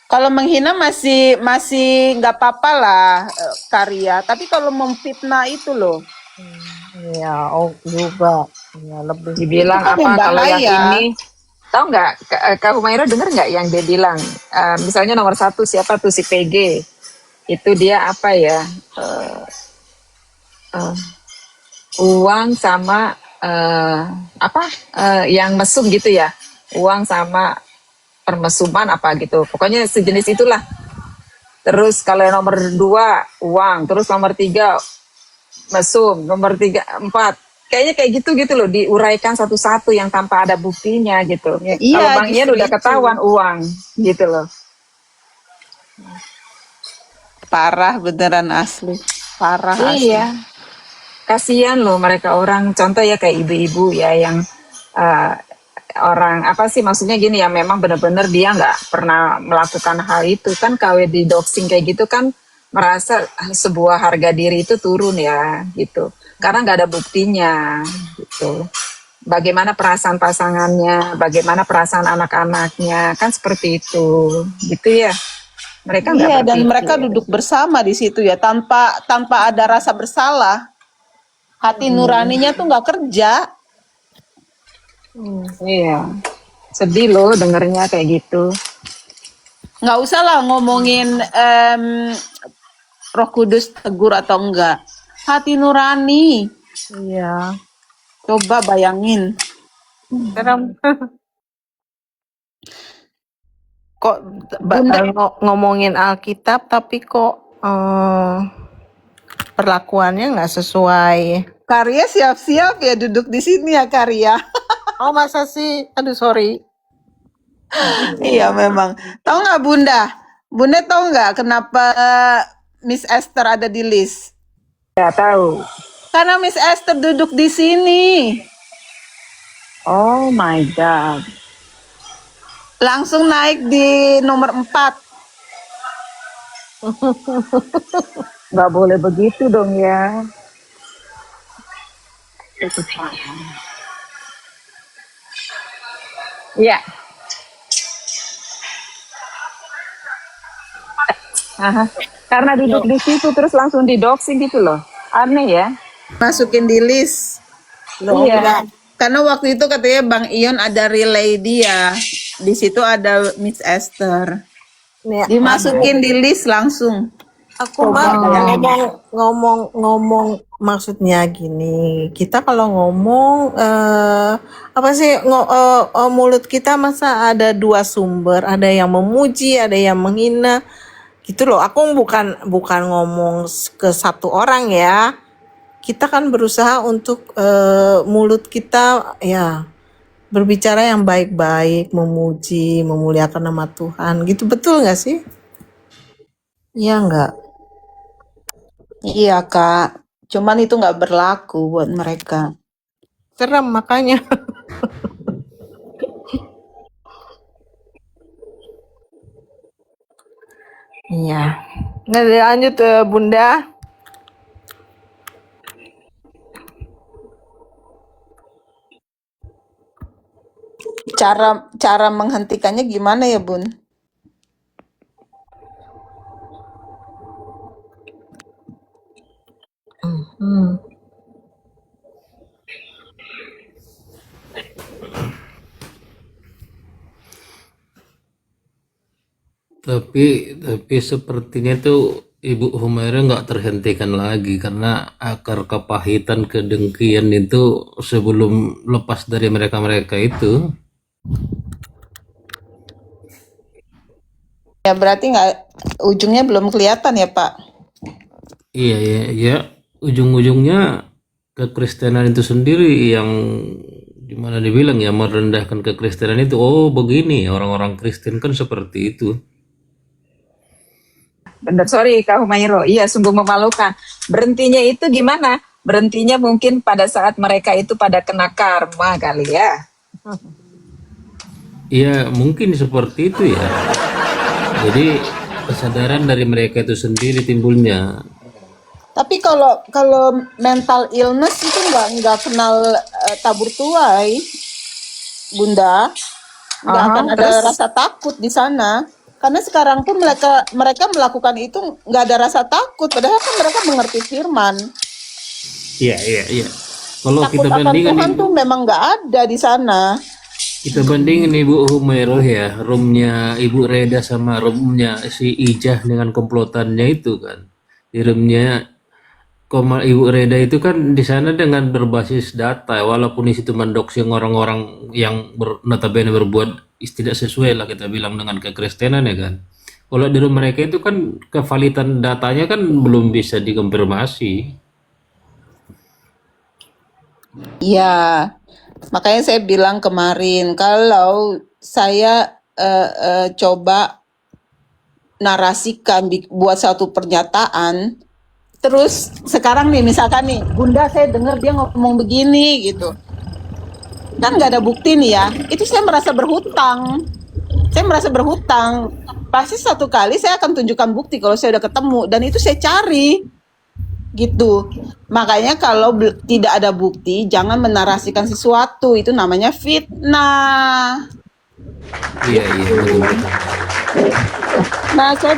Kalau menghina masih masih nggak apa-apa lah, Karya. Tapi kalau memfitnah itu loh, Iya, oh juga. Ya, lebih. itu Dibilang kan yang apa kalau yang bahaya. ini, tahu nggak Kak Humaira dengar nggak yang dia bilang, misalnya nomor satu siapa tuh si PG, itu dia apa ya, eh, uang sama apa yang mesum gitu ya, uang sama permesuman apa gitu, pokoknya sejenis itulah. Terus kalau yang nomor dua uang, terus nomor tiga mesum, nomor tiga empat, kayaknya kayak gitu gitu loh, diuraikan satu-satu yang tanpa ada buktinya gitu. Ya, Kalau iya, Bang Ian justru udah itu. ketahuan uang gitu loh. Parah beneran asli. Parah asli. Iya, kasihan loh mereka orang, contoh ya kayak ibu-ibu ya yang eh, orang apa sih maksudnya gini ya, memang benar-benar dia nggak pernah melakukan hal itu kan, KW di doxing kayak gitu kan, merasa sebuah harga diri itu turun ya gitu karena nggak ada buktinya gitu. Bagaimana perasaan pasangannya, bagaimana perasaan anak-anaknya, kan seperti itu gitu ya, mereka nggak Iya, dan mereka berpikir. duduk bersama di situ ya tanpa ada rasa bersalah. Hati nuraninya tuh nggak kerja. Iya, sedih loh dengernya kayak gitu. Nggak usah lah ngomongin Roh Kudus tegur atau enggak. Hati nurani. Iya. Coba bayangin. Serem. Kok Bunda, ngomongin Alkitab tapi kok perlakuannya nggak sesuai. Karya siap-siap ya duduk di sini ya Karya. Oh masa sih? Aduh sorry. Iya memang. Tahu nggak Bunda? Bunda tahu nggak kenapa Miss Esther ada di list? Nggak tahu. Karena Miss Esther duduk di sini. Oh my God. Langsung naik di nomor 4. Nggak boleh begitu dong ya. Iya. Aha. Karena duduk di situ terus langsung didoxing gitu loh. Aneh ya. Masukin di list. Loh, Iya. enggak. Karena waktu itu katanya Bang Ion ada relay dia. Di situ ada Miss Esther. Nih, Dimasukin di list langsung. aku mah ngomong maksudnya gini, kita kalau ngomong apa sih mulut kita masa ada dua sumber, ada yang memuji, ada yang menghina, gitu loh. Aku bukan ngomong ke satu orang ya. Kita kan berusaha untuk mulut kita ya berbicara yang baik-baik, memuji, memuliakan nama Tuhan, gitu, betul nggak sih? Iya nggak? Iya Kak. Cuman itu nggak berlaku buat mereka. Serem makanya. Iya. Nah, lanjut Bunda. Cara menghentikannya gimana ya Bun? Tapi sepertinya tuh Ibu Humaira nggak terhentikan lagi karena akar kepahitan kedengkian itu sebelum lepas dari mereka-mereka itu. Ya berarti nggak, ujungnya belum kelihatan ya Pak. Iya, ujung-ujungnya kekristenan itu sendiri yang dimana dibilang ya merendahkan kekristenan itu. Oh begini orang-orang Kristen kan seperti itu. Benar, sorry Kak Humairo. Iya, sungguh memalukan. Berhentinya itu gimana? Berhentinya mungkin pada saat mereka itu pada kena karma kali ya. Iya mungkin seperti itu ya. Jadi kesadaran dari mereka itu sendiri timbulnya. Tapi kalau mental illness itu nggak kenal tabur tuai, Bunda. Nggak Aha, akan ada terus? rasa takut di sana. Karena sekarang pun mereka melakukan itu nggak ada rasa takut, padahal kan mereka mengerti firman. Iya, iya, iya. Kalau Takut kita akan bandingkan Tuhan tuh memang nggak ada di sana. kita bandingin Ibu Humeroh ya, roomnya Ibu Reda sama roomnya si Ijah dengan komplotannya itu kan. Di roomnya Ibu Reda itu kan di sana dengan berbasis data, walaupun di situ mendoxing orang-orang yang notabene berbuat tidak sesuai lah kita bilang dengan kekristenan ya kan. Kalau di room mereka itu kan kevalidan datanya kan belum bisa dikonfirmasi. Iya, makanya saya bilang kemarin kalau saya coba narasikan buat satu pernyataan, terus sekarang nih misalkan nih Bunda saya dengar dia ngomong begini gitu, kan nggak ada bukti nih ya, itu saya merasa berhutang. Pasti satu kali saya akan tunjukkan bukti kalau saya udah ketemu, dan itu saya cari gitu. Makanya kalau tidak ada bukti, jangan menarasikan sesuatu, itu namanya fitnah. Iya, iya, betul, betul. Nah, saya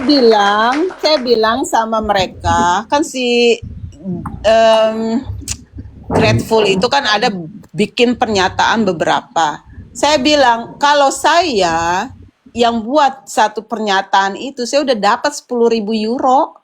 bilang sama mereka, kan si Grateful itu kan ada bikin pernyataan beberapa. Saya bilang, kalau saya yang buat satu pernyataan itu, saya udah dapat 10.000 euro.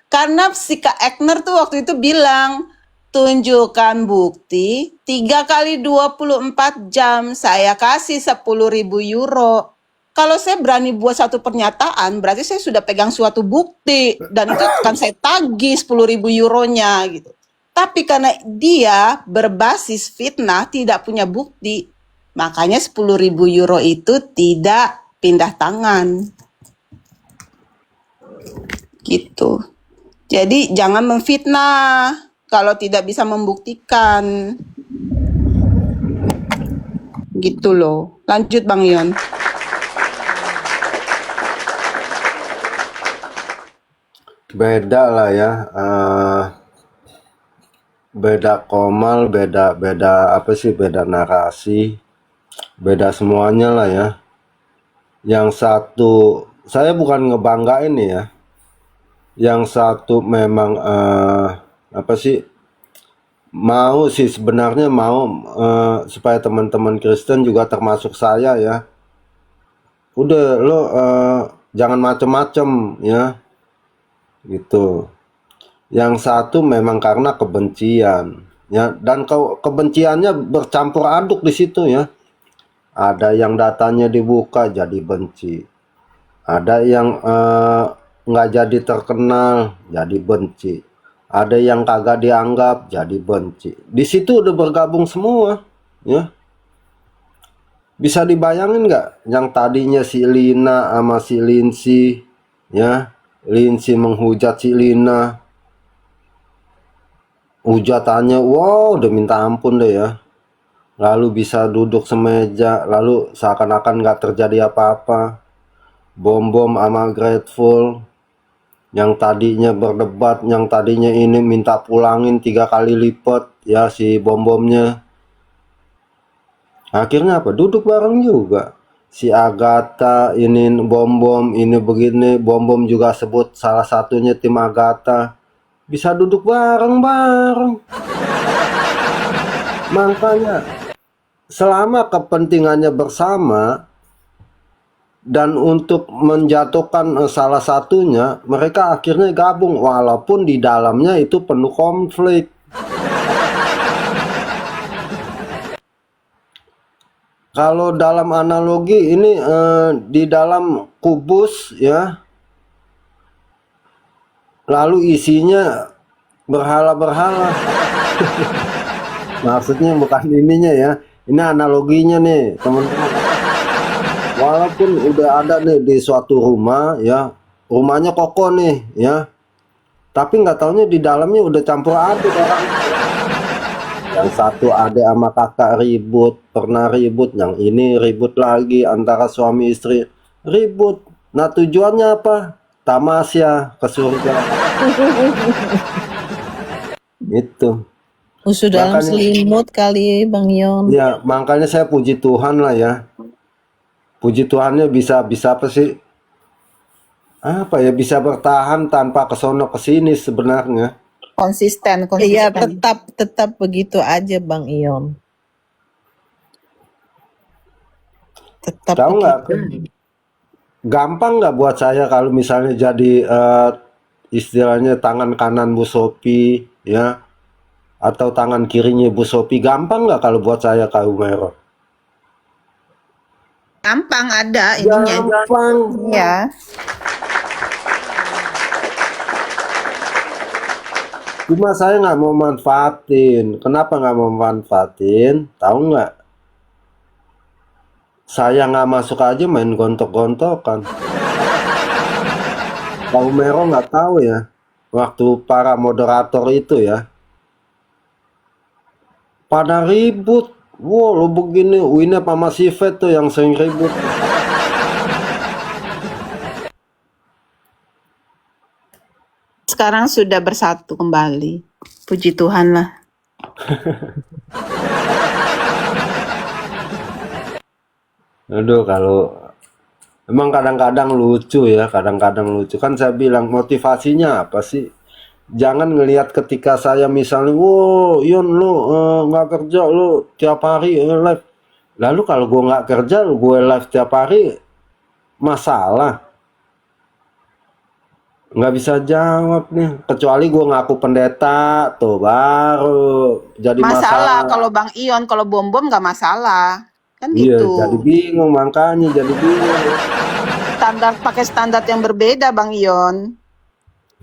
Karena si Kak Ekner tuh waktu itu bilang, tunjukkan bukti 3 kali 24 jam, saya kasih 10.000 euro. Kalau saya berani buat satu pernyataan, berarti saya sudah pegang suatu bukti, dan itu akan saya tagih 10.000 euronya gitu. Tapi karena dia berbasis fitnah, tidak punya bukti, makanya 10.000 euro itu tidak pindah tangan. Gitu. Jadi jangan memfitnah kalau tidak bisa membuktikan. Gitu loh. Lanjut Bang Yon. Beda lah ya, beda komal, beda apa sih, beda narasi, beda semuanya lah ya. Yang satu saya bukan ngebanggain nih ya, yang satu memang apa sih, mau sih sebenarnya mau supaya teman-teman Kristen juga termasuk saya ya, udah lo jangan macem-macem ya gitu. Yang satu memang karena kebencian ya, dan kebenciannya bercampur aduk di situ ya. Ada yang datanya dibuka jadi benci, ada yang nggak jadi terkenal jadi benci, ada yang kagak dianggap jadi benci. Di situ udah bergabung semua ya. Bisa dibayangin nggak, yang tadinya si Lina sama si Lindsay ya, Lindsay menghujat si Lina, hujatannya wow udah minta ampun deh ya, lalu bisa duduk semeja, lalu seakan-akan nggak terjadi apa-apa. Bom-bom sama Grateful yang tadinya berdebat, yang tadinya ini minta pulangin 3 kali lipat ya si bom-bomnya, akhirnya apa, duduk bareng juga. Si Agatha ini bom-bom ini begini, bom-bom juga sebut salah satunya tim Agatha, bisa duduk bareng-bareng. Makanya selama kepentingannya bersama dan untuk menjatuhkan salah satunya, mereka akhirnya gabung walaupun di dalamnya itu penuh konflik. Kalau dalam analogi ini di dalam kubus ya, lalu isinya berhala-berhala. Maksudnya bukan ininya ya, ini analoginya nih teman-teman. Walaupun udah ada nih di suatu rumah ya, rumahnya kokoh nih ya, tapi nggak taunya di dalamnya udah campur aduk orang. Yang satu adek sama kakak ribut, pernah ribut, yang ini ribut lagi antara suami istri, ribut. Nah tujuannya apa? Tamasya ke surga. Itu. Musuh dalam Makanya, selimut kali Bang Yon. ya makanya saya puji Tuhan lah ya. Puji Tuhannya bisa apa sih? apa ya, bisa bertahan tanpa kesono kesini sebenarnya. Konsisten, Iya, konsisten. tetap begitu aja Bang Ion. Tetap Tahu nggak, begitu. gampang nggak buat saya kalau misalnya jadi istilahnya tangan kanan Bu Sophie ya, atau tangan kirinya Bu Sophie, gampang nggak kalau buat saya Kak Umero? Gampang ada ininya. Gampang. Ya. Cuma saya nggak mau manfaatin. Kenapa nggak mau manfaatin? Tahu nggak? Saya nggak masuk aja main gontok-gontokan. Kak Umero nggak tahu ya. Waktu para moderator itu ya, pada ribut. Wow, lo begini, Wina sama si Vet tuh yang sering ribut. Sekarang sudah bersatu kembali. Puji Tuhan lah. Aduh, kalau emang kadang-kadang lucu ya, kadang-kadang lucu. Kan saya bilang motivasinya apa sih? Jangan ngelihat ketika saya misalnya, wow, Yon lu nggak kerja, lu tiap hari live. Lalu kalau gue nggak kerja, gue live tiap hari, masalah. Nggak bisa jawab nih, kecuali gue ngaku pendeta, tuh baru jadi Masalah masalah. kalau Bang Ion, kalau bom-bom nggak masalah. Kan Iya, gitu. jadi bingung, makanya jadi bingung. Pakai standar yang berbeda Bang Ion.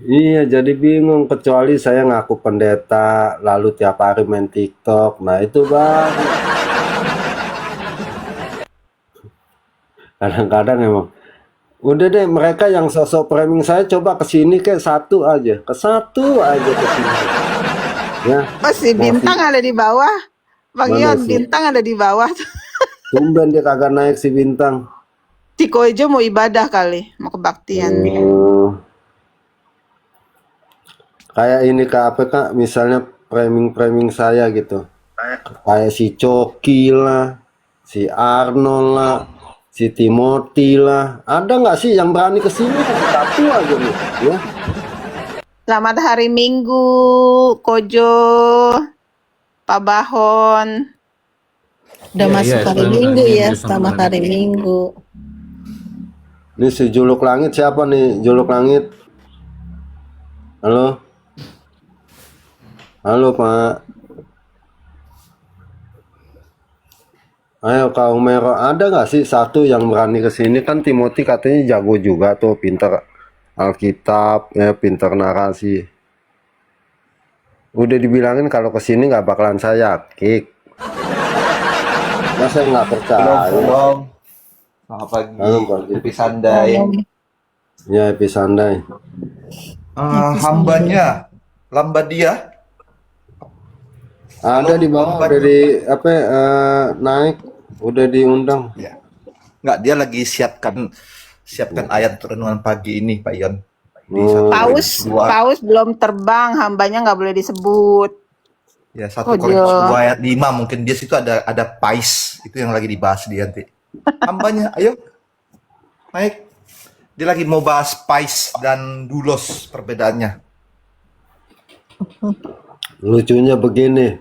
Iya, jadi bingung, kecuali saya ngaku pendeta, lalu tiap hari main TikTok. Nah, itu baru. Kadang-kadang emang. Udah deh, mereka yang sosok framing saya coba kesini ke satu aja kesini. Ya, Pasti bintang ada di bawah. Bang mana Ion, sih? bintang ada di bawah. Tumben dia kagak naik si bintang. Si Kojo mau ibadah kali, mau kebaktian. Kayak ini Kak, apa Kak, misalnya framing saya gitu. Kayak si Coki lah, si Arnold lah, si Timothy lah. Ada nggak sih yang berani kesini? Satu aja nih, ya. Selamat hari Minggu, Kojo, Pak Bahon. Udah Iya, masuk iya, hari selamat Minggu hari ya, Minggu, selamat selamat hari Minggu. Ini si Juluk Langit siapa nih? Juluk Langit. Halo? Halo Pak. Ayo Kak Umero, ada nggak sih satu yang berani kesini? Kan Timothy katanya jago juga tuh, pinter Alkitab, ya pinter narasi. Udah dibilangin kalau kesini nggak bakalan saya kick. Masa nggak percaya? Belum. Selamat pagi. Halo pagi. Happy Sunday. Ya, Episandai. Hambanya, Lambadia. Ada di bawah, udah di apa naik, udah diundang. Ya. Enggak, dia lagi siapkan ayat untuk renungan pagi ini, Pak Ion. Di 1 Korintus 2. Paus belum terbang, hambanya nggak boleh disebut. Ya, 1 Korintus 2 ayat 5, mungkin dia situ ada pais, itu yang lagi dibahas dia nanti. Hambanya, ayo. Naik. Dia lagi mau bahas pais dan dulos perbedaannya. Lucunya begini,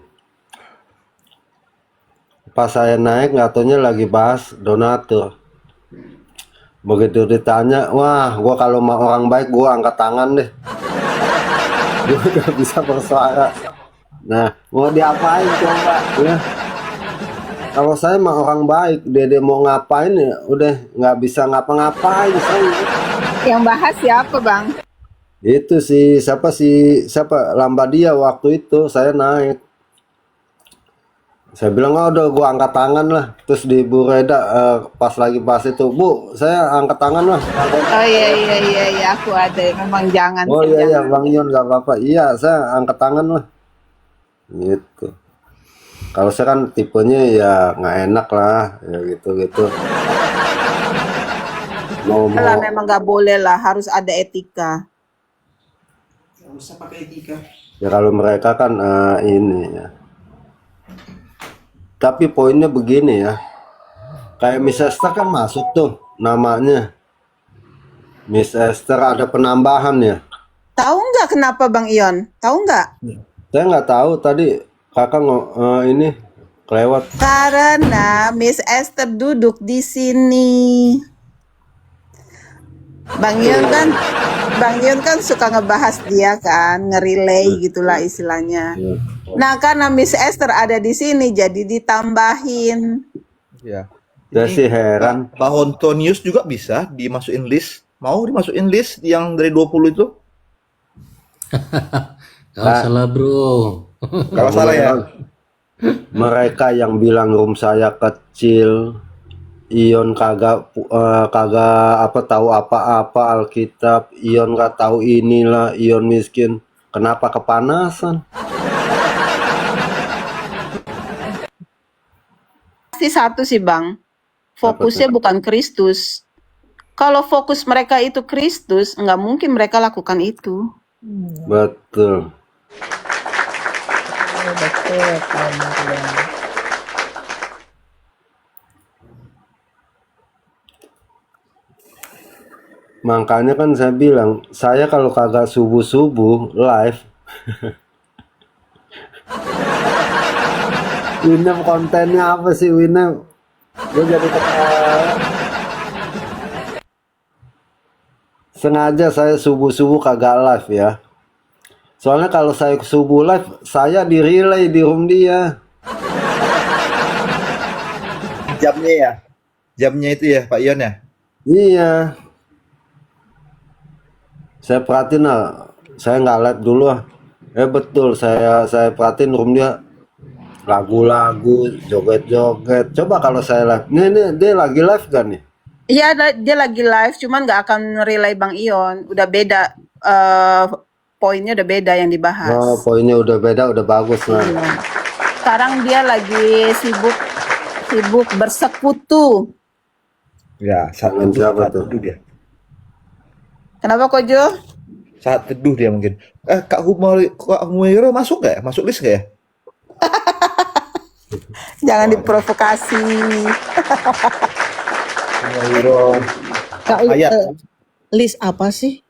pas saya naik nggak taunya lagi bahas donatur. Begitu ditanya, wah gua kalau mau orang baik gua angkat tangan deh. Gua nggak bisa bersuara. Nah, mau diapain coba ya? Kalau saya mah orang baik, dia mau ngapain ya udah nggak bisa ngapa-ngapain saya. Yang bahas siapa Bang? Itu siapa Lambadia waktu itu saya naik. Saya bilang, oh udah gua angkat tangan lah. Terus di Bu Reda pas lagi bahas itu, Bu saya angkat tangan lah. Oh iya, aku ada. Memang jangan. Oh iya Bang Yon nggak apa-apa. Iya saya angkat tangan lah. Gitu. Kalau saya kan tipenya ya nggak enak lah, ya gitu. Mau Lah memang nggak boleh lah, harus ada etika. Nggak usah pakai etika. ya kalau mereka kan ini ya. Tapi poinnya begini ya. Kayak Mister Star kan masuk tuh namanya. Miss Esther ada penambahan ya? Tahu nggak kenapa Bang Ion? Tahu nggak? Saya nggak tahu tadi kakak ini kelewat. Karena Miss Esther duduk di sini. Bang Ion kan suka ngebahas dia kan, ngerelay gitulah istilahnya. Ya. Nah, karena Miss Esther ada di sini jadi ditambahin. Ya. Saya sih heran. Pak Hontonius juga bisa dimasukin list. Mau dimasukin list yang dari 20 itu? Kau salah bro. Kalau salah ya. Mereka yang bilang room saya kecil, Ion kagak apa tahu apa-apa Alkitab, Ion nggak tahu inilah, Ion miskin. Kenapa kepanasan? Pasti satu sih Bang, fokusnya bukan Kristus. Kalau fokus mereka itu Kristus, nggak mungkin mereka lakukan itu. Betul. Betul, Kak Maria. Makanya kan saya bilang, saya kalau kagak subuh-subuh live, Winem kontennya apa sih Winem? Gue jadi ketawa. Sengaja saya subuh-subuh kagak live ya. Soalnya kalau saya subuh live, saya di relay di room dia. Jamnya ya. Jamnya itu ya Pak Ion ya. Iya. Saya perhatiin lah, saya nggak live dulu ah. Betul, saya perhatiin room dia lagu-lagu, joget-joget. Coba kalau saya live, nih dia lagi live kan nih? Iya, dia lagi live, cuman nggak akan relay Bang Ion. Udah beda, poinnya udah beda yang dibahas. Oh, poinnya udah beda, udah bagus lah. Iya. Sekarang dia lagi sibuk bersekutu. Ya, saat Dengan teduh, siapa saat tuh? teduh dia. Kenapa Kojo? Saat teduh dia mungkin. Kak Humayro masuk nggak ya? Masuk list nggak ya? Jangan diprovokasi. Humayro. Kak, Ayat. list apa sih?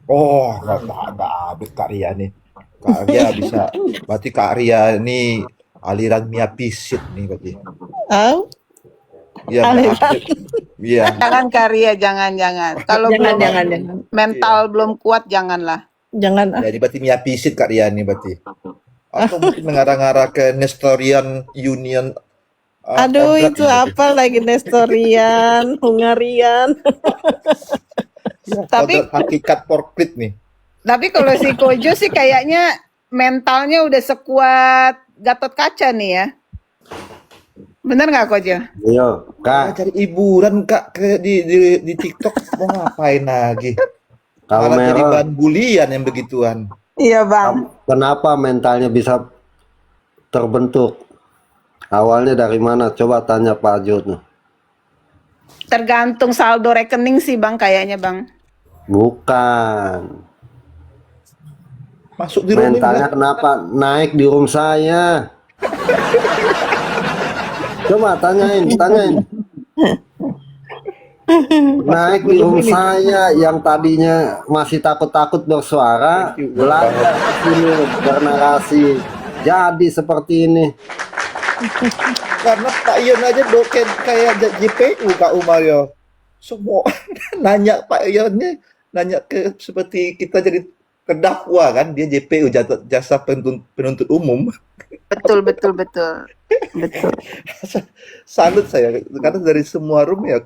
Oh, nggak ada habis Kak Ria nih. Kak Ria bisa. Berarti Kak Ria ini aliran miapisit nih berarti. Oh, Iya, aliran. iya. Jangan karya, jangan. Kalau Jangan, belum jangan. mental belum kuat, janganlah. Jangan. Jadi berarti miapisit Kak Ria ini berarti. Atau mungkin mengarah-arah ke Nestorian Union. Aduh, Kontrak itu ini. apa lagi Nestorian, Hungarian. Tapi Kodrat hakikat porkrit nih. kalau si Kojo sih kayaknya mentalnya udah sekuat Gatot Kaca nih ya. Bener nggak Kojo? Iya, Kak, Kak. cari hiburan Kak di TikTok mau ngapain lagi? Kalau Malah jadi merah, bahan bulian yang begituan. Iya Bang. kenapa mentalnya bisa terbentuk? Awalnya dari mana? Coba tanya Pak Jod. Tergantung saldo rekening sih Bang kayaknya Bang. Bukan. Masuk di room ini Mentalnya lah. kenapa naik di room saya? Coba tanyain. Naik di room saya yang tadinya masih takut-takut bersuara, belajar ke sini bernarasi. Jadi seperti ini. Karena Pak Ion aja doken kayak JPU Kak Umayo. Semua nanya Pak Ion nih, nanya ke seperti kita jadi terdakwa kan, dia JPU jasa penuntut umum. Betul. Salut saya karena dari semua room ya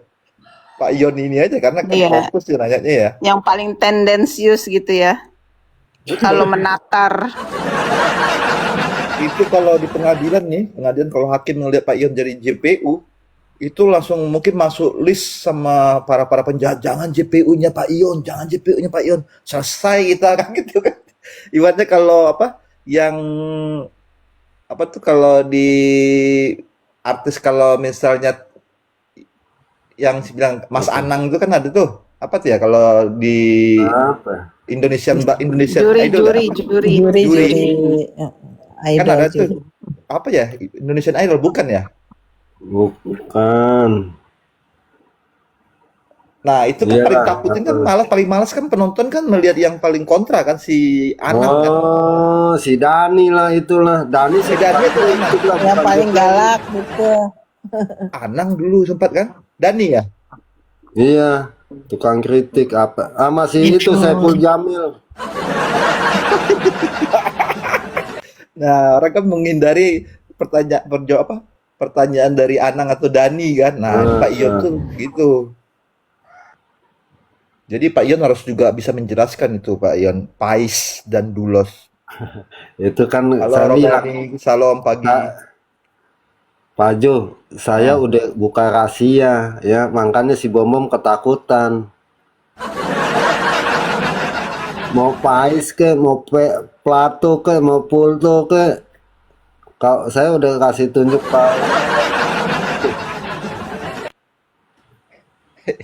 Pak Ion ini aja karena kan Iya. fokus ya nanyanya ya. Yang paling tendensius gitu ya. Kalau menakar. Itu kalau di pengadilan kalau hakim melihat Pak Ion jadi JPU, itu langsung mungkin masuk list sama para penjahat, jangan JPU-nya Pak Ion, jangan JPU-nya Pak Ion. Selesai kita kan gitu kan. Ibaratnya kalau yang kalau di artis kalau misalnya yang bilang Mas Anang itu kan ada tuh. Apa tuh ya kalau di Apa? Indonesian Juri. Idol kan ada Idol. tuh. Apa ya? Indonesian Idol bukan ya? Bukan. Nah, itu kan Iya. paling takutin kan malah paling malas kan penonton kan melihat yang paling kontra kan si Anang kan. Oh, si Dani lah itulah. Dani Si Dani itu Anang. kritik lah, Yang bukan paling Jokowi. galak gitu. Anang dulu sempat kan? Dani ya? Iya, tukang kritik apa? Sama si itu Saiful Jamil. Nah, orang kan menghindari pertanyaan dari Anang atau Dani kan. Nah, Pak Ion tuh gitu. Jadi Pak Ion harus juga bisa menjelaskan itu Pak Ion, Pais dan Dulos. Itu kan Halo saya bilang, Romo, salam pagi. Pak Jo, saya udah buka rahasia ya, makanya si Bom ketakutan. Mau Pais ke, mau Plato ke, mau Pulto ke, kalau saya udah kasih tunjuk Pak.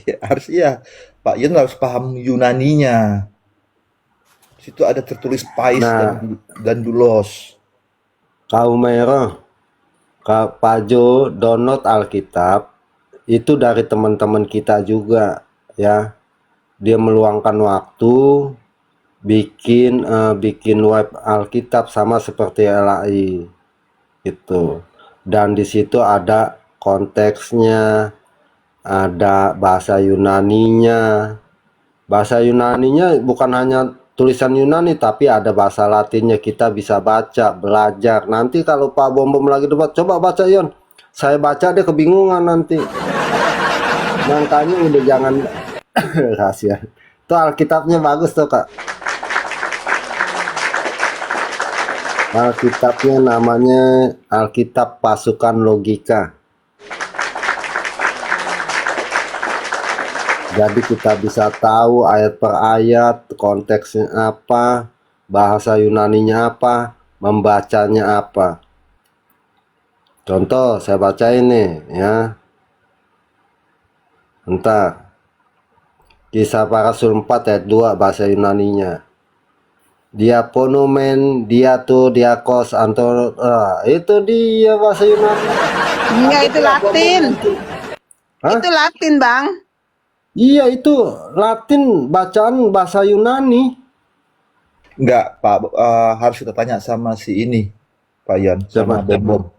Ya, harus iya. Pak Ion harus paham Yunaninya. Situ ada tertulis Pais Nah, dan Dulos. kaum merah, Pak Jo download Alkitab itu dari teman-teman kita juga ya. Dia meluangkan waktu bikin web Alkitab sama seperti LAI itu, dan di situ ada konteksnya, ada bahasa Yunaninya. Bahasa Yunaninya bukan hanya tulisan Yunani tapi ada bahasa Latinnya, kita bisa baca, belajar. Nanti kalau Pak Bom lagi debat, coba baca Yon, saya baca dia kebingungan nanti. Makanya udah jangan rahasia. Itu Alkitabnya bagus tuh Kak. Alkitabnya namanya Alkitab Pasukan Logika. Jadi kita bisa tahu ayat per ayat, konteksnya apa, bahasa Yunaninya apa, membacanya apa. Contoh saya baca ini ya. Entar. Kisah Para Rasul 4 ayat 2 bahasa Yunaninya. Diaponomen, diato, diakos, antor, itu dia bahasa Yunani. Enggak, itu Latin. Hah? Itu Latin, Bang. Iya itu Latin, bacaan bahasa Yunani. Enggak, Pak, harus kita tanya sama si ini, Pak Ion, sama Siapa? Bom.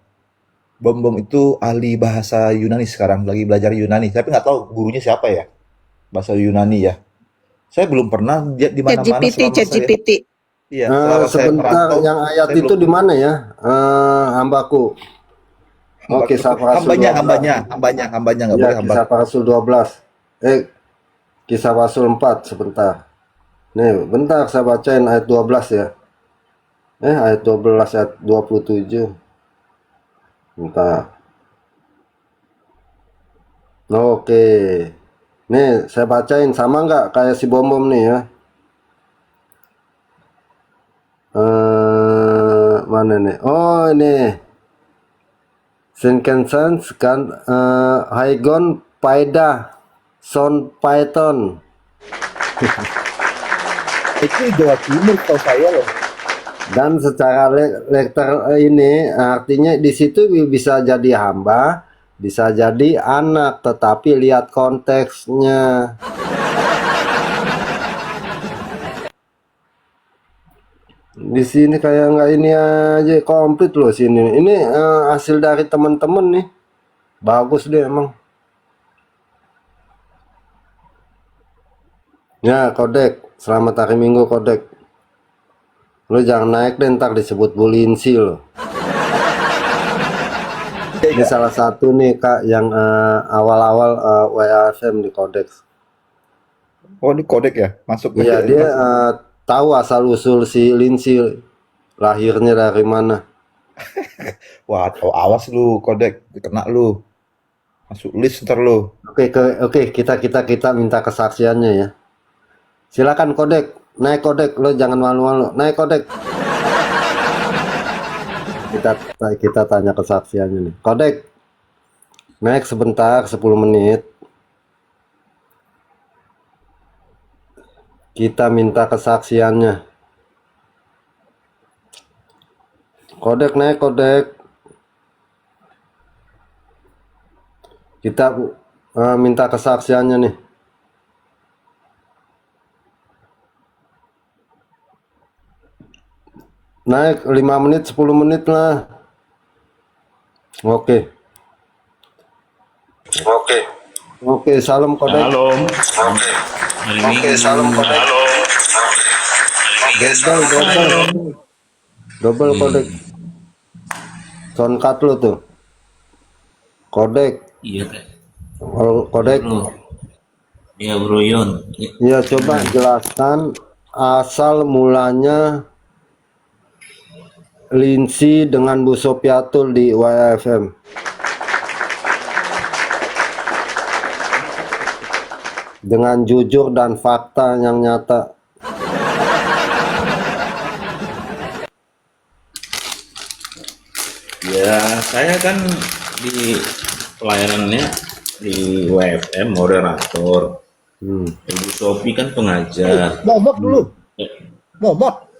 Bom itu ahli bahasa Yunani sekarang, lagi belajar Yunani. Tapi nggak tahu gurunya siapa ya, bahasa Yunani ya. Saya belum pernah lihat di mana-mana selama saya. ChatGPT. Iya, selama saya Sebentar, merantau, yang ayat saya itu belum di mana ya? Hambaku. Oke, Kisah Para Rasul 12. hambanya nggak Iya, boleh hamba. Kisah Para Rasul 12. Kisah Rasul 4 sebentar. Nih, bentar saya bacain ayat 12 ya. Ayat 12 ayat 27. Bentar. Oke. Nih, saya bacain sama nggak kayak si Bom nih ya. Mana nih? Oh, ini. Sinkensen kan Haigon Paida Son Python. Itu Jawa Timur tahu saya loh. Dan secara lekter ini artinya di situ bisa jadi hamba, bisa jadi anak, tetapi lihat konteksnya. Di sini kayak nggak ini aja komplit loh sini. Ini hasil dari teman-teman nih. Bagus deh emang. Ya, Kodek. Selamat hari Minggu, Kodek. Lo jangan naik deh, ntar disebut bulinsi lo. Ini salah satu nih Kak yang awal-awal WAFM di Kodek. Oh, ini kodek ya, masuk. Iya, dia tahu asal usul si Linsi, lahirnya dari mana. Wah, awas lu kodek, kena lu. Masuk list ntar lu. Oke, kita minta kesaksiannya ya. Silakan Kodek, naik Kodek, lo jangan malu-malu, naik Kodek. Kita tanya kesaksiannya nih. Kodek, naik sebentar 10 menit. Kita minta kesaksiannya. Kodek, naik Kodek. Kita minta kesaksiannya nih. naik 5 menit 10 menit lah. Oke. Oke, salam kodek. Shalom. Oke, salam kodek. Double kodek. Soundcard lu tuh. Kodek. Iya, Kodek. bro. Iya, bro Yon. Ya, coba jelaskan asal mulanya Lindsay dengan Bu Sopiatul di YFM. Dengan jujur dan fakta yang nyata. Ya, saya kan di pelayanannya di WFM moderator. Ibu Sophie kan pengajar. Momot dulu. Eh, Momot.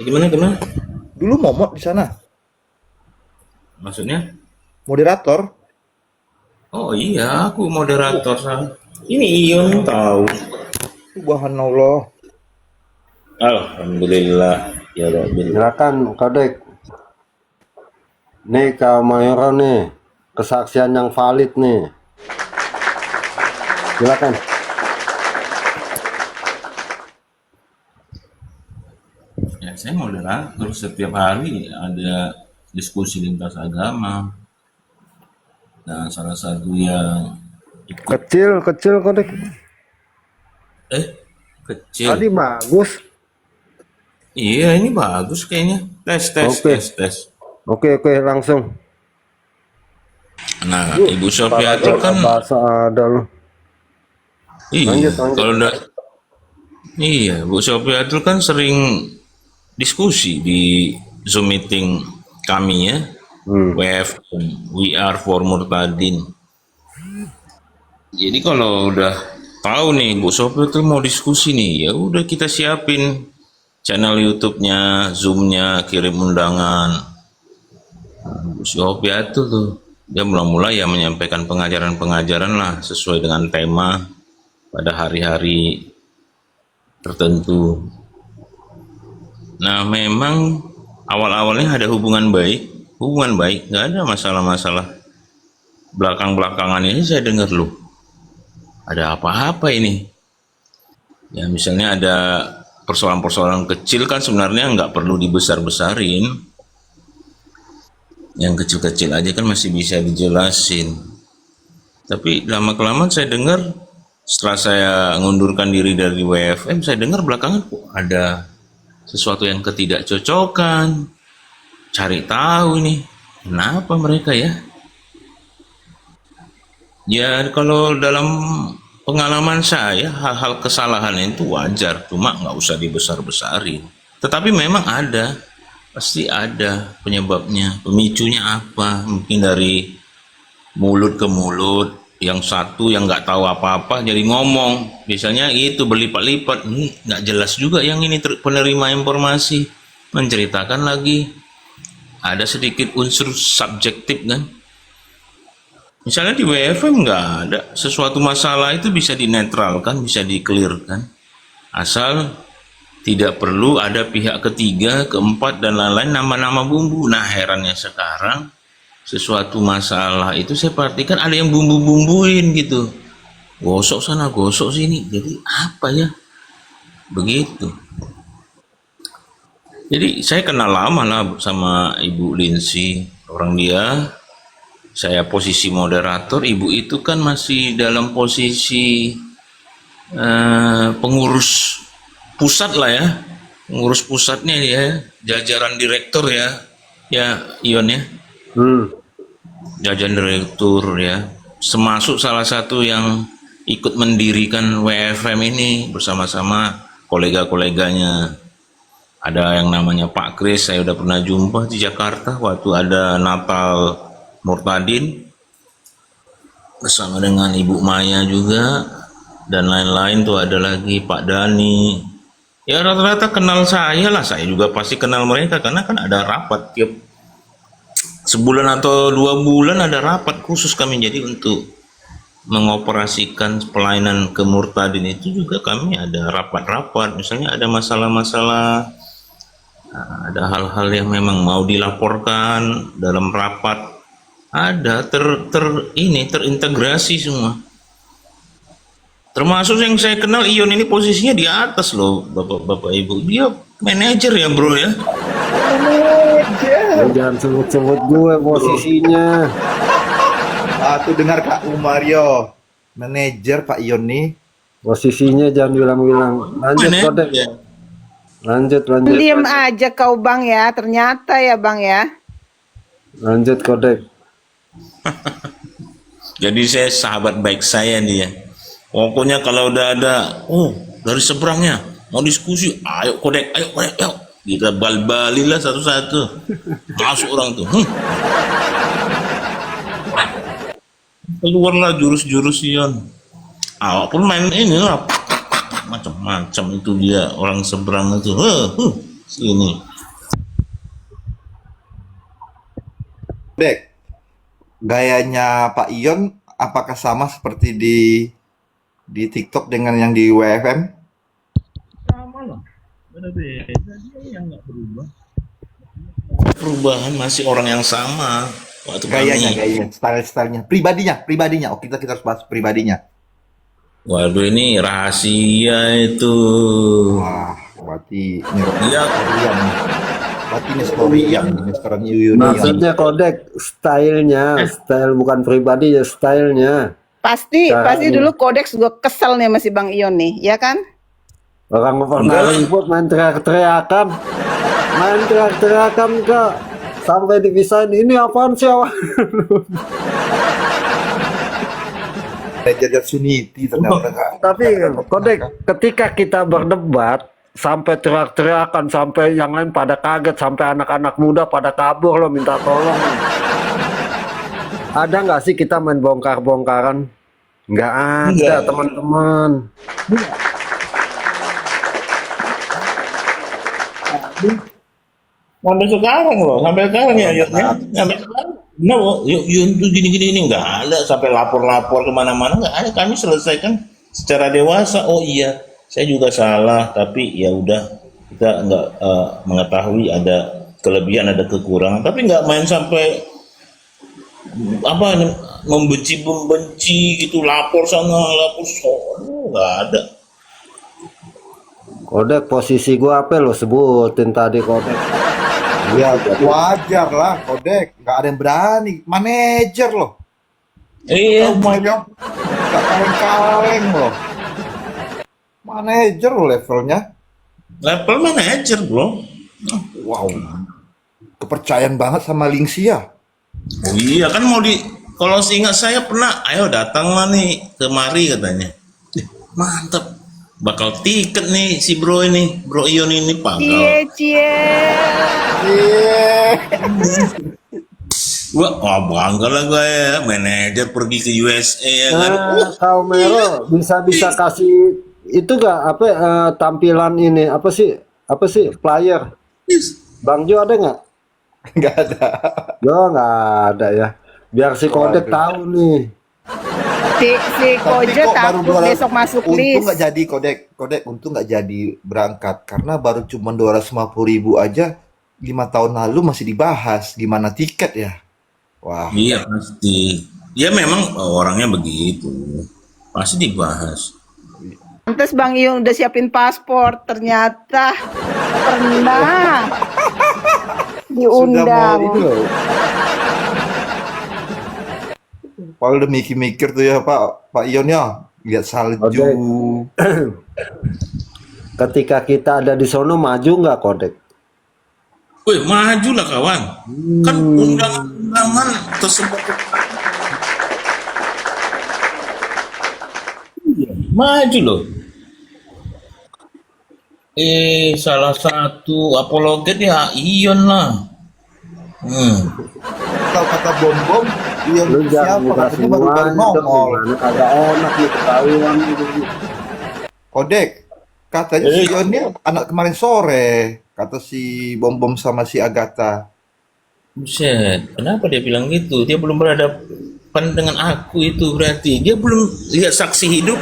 Gimana? Dulu momot di sana. Maksudnya? Moderator. Oh iya, aku moderator. Ini Ion tahu. Subhanallah. Alhamdulillah ya Rabbil. Silakan kodek. Nih Kak Mayoro nih, kesaksian yang valid nih. Silakan. Ya, saya moderator setiap hari ada diskusi lintas agama. Nah, salah satu yang ikut Kecil kodek. kecil. Tadi bagus. Iya, ini bagus kayaknya. Tes. Oke, langsung. Nah, Ibu Sofiatul kan Bahasa ada loh. iya, Lanjut. kalau enggak iya, Bu Sofiatul kan sering diskusi di Zoom meeting kami ya. WFM, We Are for Murtadin. Jadi kalau udah tahu nih Bu Sofiatul mau diskusi nih, ya udah kita siapin channel YouTube-nya, Zoom-nya, kirim undangan. Bu Sofiatul tuh dia mula-mula ya menyampaikan pengajaran-pengajaran lah sesuai dengan tema pada hari-hari tertentu. Nah, memang awal-awalnya ada hubungan baik, nggak ada masalah-masalah. Belakang-belakangan ini saya dengar loh, ada apa-apa ini? Ya misalnya ada persoalan-persoalan kecil kan sebenarnya nggak perlu dibesar-besarin. Yang kecil-kecil aja kan masih bisa dijelasin. Tapi lama-kelamaan saya dengar, setelah saya ngundurkan diri dari WFM, saya dengar belakangan kok ada sesuatu yang ketidakcocokan. Cari tahu nih, kenapa mereka ya? Ya kalau dalam pengalaman saya, hal-hal kesalahan itu wajar, cuma nggak usah dibesar-besarin. Tetapi memang ada, pasti ada penyebabnya, pemicunya apa? Mungkin dari mulut ke mulut, yang satu yang nggak tahu apa-apa jadi ngomong. Biasanya itu berlipat-lipat, ini nggak jelas juga yang ini penerima informasi, menceritakan lagi. Ada sedikit unsur subjektif kan. Misalnya di WFM nggak ada sesuatu masalah itu bisa dinetralkan, bisa dikelirkan, asal tidak perlu ada pihak ketiga, keempat dan lain-lain nama-nama bumbu. Nah herannya sekarang sesuatu masalah itu saya perhatikan ada yang bumbu-bumbuin gitu, gosok sana gosok sini. Jadi apa ya begitu. Jadi saya kenal lama lah sama Ibu Lindsay, orang dia. Saya posisi moderator, ibu itu kan masih dalam posisi pengurus pusat lah ya, pengurus pusatnya ya, jajaran direktur ya Ion ya, jajaran direktur ya, termasuk salah satu yang ikut mendirikan WFM ini bersama-sama kolega-koleganya. Ada yang namanya Pak Kris, saya udah pernah jumpa di Jakarta waktu ada Natal Murtadin bersama dengan Ibu Maya juga, dan lain-lain tuh ada lagi Pak Dani. Ya rata-rata kenal saya lah, saya juga pasti kenal mereka karena kan ada rapat tiap sebulan atau 2 bulan, ada rapat khusus kami jadi untuk mengoperasikan pelayanan kemurtadin itu juga kami ada rapat-rapat, misalnya ada masalah-masalah, ada hal-hal yang memang mau dilaporkan dalam rapat, ada terintegrasi semua. Termasuk yang saya kenal Ion ini posisinya di atas loh, bapak-bapak ibu. Dia manajer ya bro ya. Lu jangan sebut-sebut gue posisinya. Tuh dengar Kak Umario, manajer Pak Ion nih. Posisinya jangan bilang-bilang. Lanjut Kodek. Manajer. Lanjut. Diam aja kau Bang ya, ternyata ya Bang ya. Lanjut Kodek. Jadi saya sahabat baik saya nih ya. Pokoknya kalau udah ada, dari seberangnya mau diskusi, ayo Kodek, ayo. Kita bal-balilah satu-satu. Masuk orang tuh. Keluarlah jurus-jurus Ion. Awak pun main ini lah. Macam-macam itu dia orang seberang itu. Sini. Dek, gayanya Pak Ion apakah sama seperti di TikTok dengan yang di WFM? Sama lah. Beda-beda. Dia yang nggak berubah. Perubahan masih orang yang sama. Waktu Gayanya, kami. style-stylenya, pribadinya. Oh, kita harus bahas pribadinya. Waduh ini rahasia itu. Wah, berarti Iya. ini story yang Mr. Yuyuni. Maksudnya Kodek, style bukan pribadi ya, stylenya. Pasti Caranya. dulu Kodeks juga kesel nih masih Bang Ion nih, ya kan? Orang pernah Enggak. ribut main teriak-teriakan kak, sampai dipisahin. Ini apaan sih awak? Manajer Suniti ternyata Kak. Tapi Kodek, ketika kita berdebat sampai teriak-teriakan, sampai yang lain pada kaget, sampai anak-anak muda pada kabur lo minta tolong. Ada nggak sih kita main bongkar-bongkaran? Nggak ada Nggak. teman-teman. Sampai sekarang loh, sampai sekarang ya, sampai sekarang. No, yuk tuh gini-gini ini nggak ada sampai lapor-lapor kemana-mana nggak ada. Kami selesaikan secara dewasa. Oh iya, saya juga salah, tapi ya udah kita nggak mengetahui ada kelebihan, ada kekurangan, tapi nggak main sampai apa membenci gitu, lapor sana, lapor sana, nggak ada. Kodek, posisi gua apa lo sebutin tadi Kodek? Ya wajar lah, Kodek. Nggak ada yang berani. Manajer loh. Iya, Umario nggak kaleng-kaleng loh. Manajer loh levelnya. level manager bro. Wow. Kepercayaan banget sama Lingxia. Oh iya kan kalau seingat saya pernah, ayo datanglah nih kemari katanya. Mantap, bakal tiket nih si bro ini, bro Ion ini bakal. Wah bangga lah gue ya, manajer pergi ke USA ya kan. Kau Mero bisa kasih itu gak apa tampilan ini apa sih flyer? Bang Jo ada nggak? Nggak ada. Jo nggak ada ya. Biar si Kodek tahu nih. Si Koja kok baru takut besok masuk untung list. nggak jadi Kodek untung nggak jadi berangkat karena baru cuma 250.000 aja 5 tahun lalu masih dibahas gimana tiket ya. Wah. Iya pasti. Ya memang orangnya begitu, pasti dibahas. Pantes Bang Ion udah siapin paspor, ternyata pernah Sudah mau diundang. ini loh. Pak udah mikir-mikir tuh ya Pak Ion ya lihat salju. Kodek. Ketika kita ada di sono maju nggak Kodek? Wih maju lah kawan, kan undangan tersebut maju loh. Salah satu apologet ya Ion lah. Kalau kata bom Ion Lu jangan siapa buka katanya baru semuanya dong, nongol. gimana kagak enak nih ketahuan gitu. Kodek katanya si Ion ini anak kemarin sore kata si bom sama si Agatha. Buset, kenapa dia bilang gitu? Dia belum berada pandangan aku itu berarti dia belum lihat saksi hidup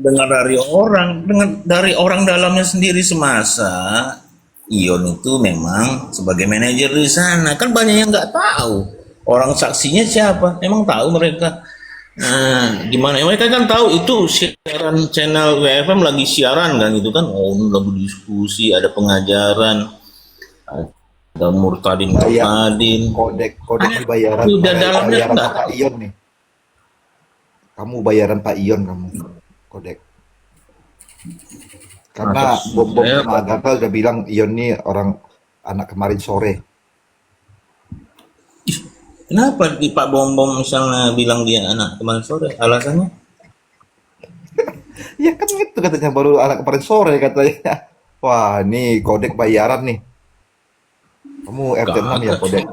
dengar dari orang dalamnya sendiri semasa Ion itu memang sebagai manajer di sana kan banyak yang nggak tahu orang saksinya siapa emang tahu mereka. Nah, gimana? Mereka kan tahu itu siaran channel WFM lagi siaran kan gitu kan. Oh, ini lagi diskusi, ada pengajaran, ada murtadin. Kodek bayaran Itu udah dalamnya enggak. Pak Ion nih. Kamu bayaran Pak Ion kamu. Kodek. Karena Bom sama Agatha udah bilang Ion nih orang anak kemarin sore. Kenapa di Pak Bom misalnya bilang dia anak kemarin sore? Alasannya? Ya kan itu katanya baru anak kemarin sore katanya. Wah, nih Kodek bayaran nih. Kamu RT 6 ya Kodek?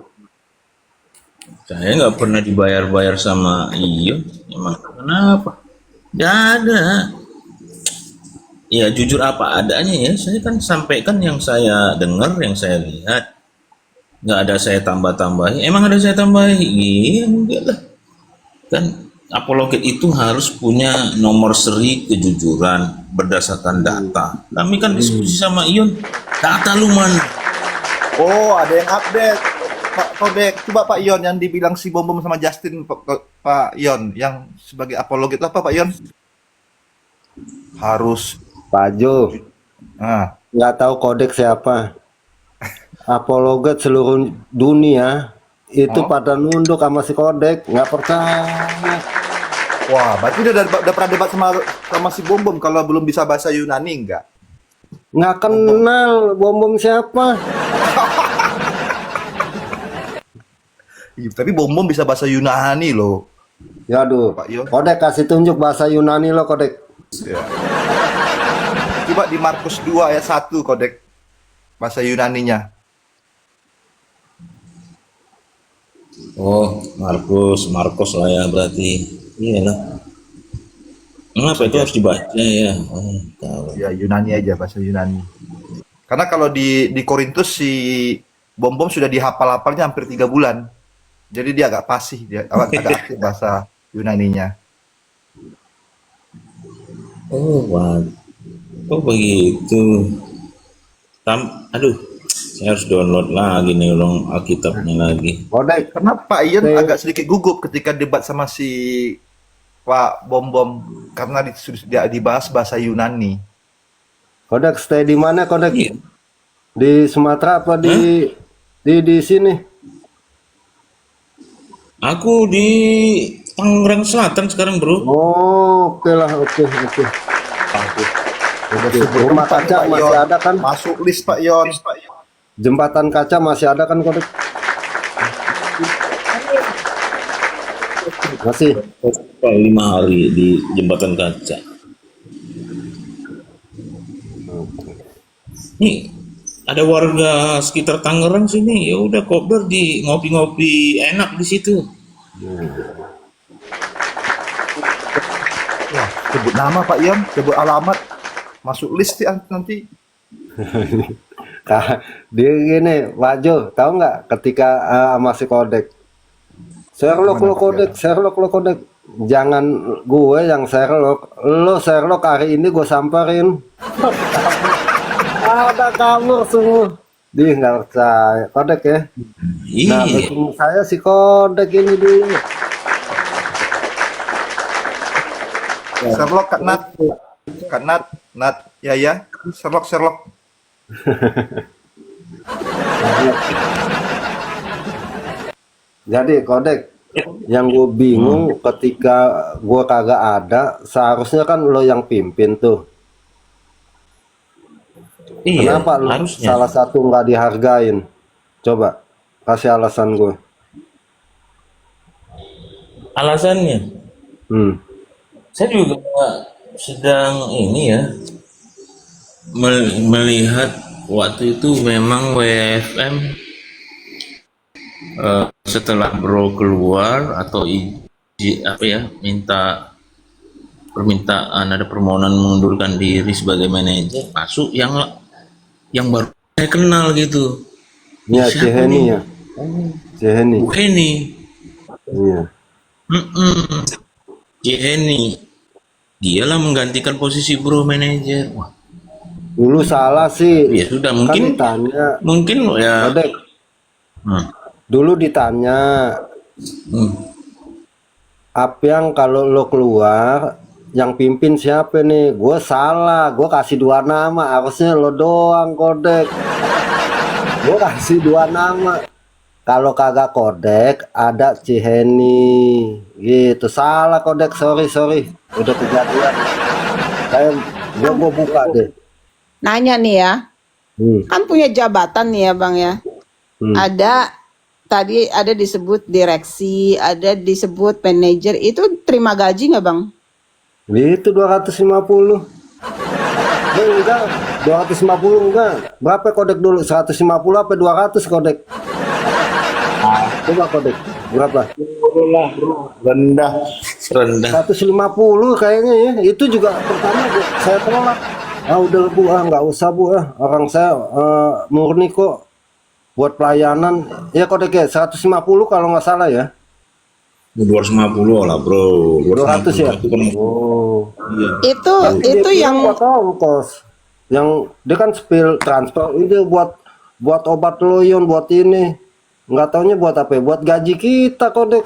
Saya nggak pernah dibayar sama Ion. Emang kenapa? Nggak ada. Ya jujur apa adanya ya. Saya kan sampaikan yang saya dengar, yang saya lihat. Nggak ada saya tambah-tambahi. Emang ada saya tambahi? Iya, enggak lah. Kan apologet itu harus punya nomor seri kejujuran berdasarkan data. Kami kan diskusi sama Ion, data lu mana? Oh, ada yang update. Pak Kodek, coba Pak Ion yang dibilang si Bom sama Justin, Pak Ion yang sebagai apologet apa Pak Ion? Harus Pak Jo, nggak tahu Kodek siapa. Apologet seluruh dunia itu pada nunduk sama si Kodek, nggak percaya. Wah, berarti udah pernah debat sama si Bom kalau belum bisa bahasa Yunani enggak? Nggak kenal Bom siapa. Tapi Bom bisa bahasa Yunani loh. Ya aduh, Pak Ion. Kodek kasih tunjuk bahasa Yunani lo Kodek. Ya. Coba di Markus 2 ayat 1 Kodek bahasa Yunaninya. Oh, Markus lah ya berarti. Iya lah. Kenapa itu harus dibaca ya? Oh, tahu. Ya Yunani aja bahasa Yunani. Karena kalau di Korintus si Bom sudah dihafal-hafalnya hampir 3 bulan. Jadi dia agak fasih, dia agak aktif bahasa Yunaninya. Oh, wah. Oh begitu. Aduh, saya harus download lagi nih dong Alkitabnya lagi. Kodek, Kenapa Pak Ion agak sedikit gugup ketika debat sama si Pak Bom karena dia dibahas bahasa Yunani. Kodek stay di mana Kodek? Iya. Di Sumatera apa di sini? Aku di Tangerang Selatan sekarang bro. Oh, oke lah, oke. Rumah kaca Pak masih Ion. ada kan? Masuk list Pak Ion. Jembatan kaca masih ada kan Kodek? Masih. 5 hari di Jembatan Kaca. Nih ada warga sekitar Tangerang sini, ya udah kopdar di ngopi-ngopi enak di situ. Wah, sebut nama Pak Ion, sebut alamat, masuk list ya nanti. Dia gini, Pak Jo, tahu nggak ketika sama si Kodek, Sherlock lo Kodek, jangan gue yang Sherlock, lo Sherlock hari ini gue samperin. Ada kabur semua. Dia nggak percaya Kodek ya. Nah, Iya. betul saya si Kodek ini dulu. Sherlock Kak Nat, ya, Sherlock. Jadi Kodek, yang gue bingung ketika gue kagak ada, seharusnya kan lo yang pimpin tuh. Iya, Kenapa lo harusnya. salah satu nggak dihargain? Coba kasih alasan gue. Alasannya, saya juga sedang ini ya melihat waktu itu memang WFM setelah bro keluar atau minta permintaan, ada permohonan mengundurkan diri sebagai manajer, masuk yang baru saya kenal gitu. Ya Siapa Ciheni nih? ya. Ciheni. Bu Heni. Iya. Mm-mm. Si Heni. Dialah menggantikan posisi bro manajer. Wah, Dulu salah sih. ya sudah Kan mungkin ditanya, ya. Kodek, Hmm. dulu ditanya, Hmm. apa yang kalau lo keluar, yang pimpin siapa nih? Gue salah, gue kasih 2 nama, harusnya lo doang, Kodek. Gue kasih 2 nama. Kalau kagak Kodek, ada Ciheni. Gitu, salah Kodek, sorry. Udah kejadian. Saya, gue buka deh. Nanya nih ya, Hmm, kan punya jabatan nih ya Bang ya. hmm. Ada tadi ada disebut direksi, ada disebut manajer, itu terima gaji nggak Bang? Itu 250. Enggak, 250 enggak. Berapa Kodek dulu? 150 apa 200 Kodek? Coba Kodek, berapa? Rendah. 150 kayaknya ya. Itu juga pertama saya tolak. Udah Bu, nggak usah Bu, orang saya murni kok buat pelayanan. Ya Kodek ya, 150 kalau nggak salah ya. 250 lah bro. 200 ya? Itu kan Oh. Itu Dia itu bilang yang buat ongkos. Yang dia kan spill transfer itu buat obat loyon, buat ini. Nggak taunya buat apa ya? Buat gaji kita Kodek.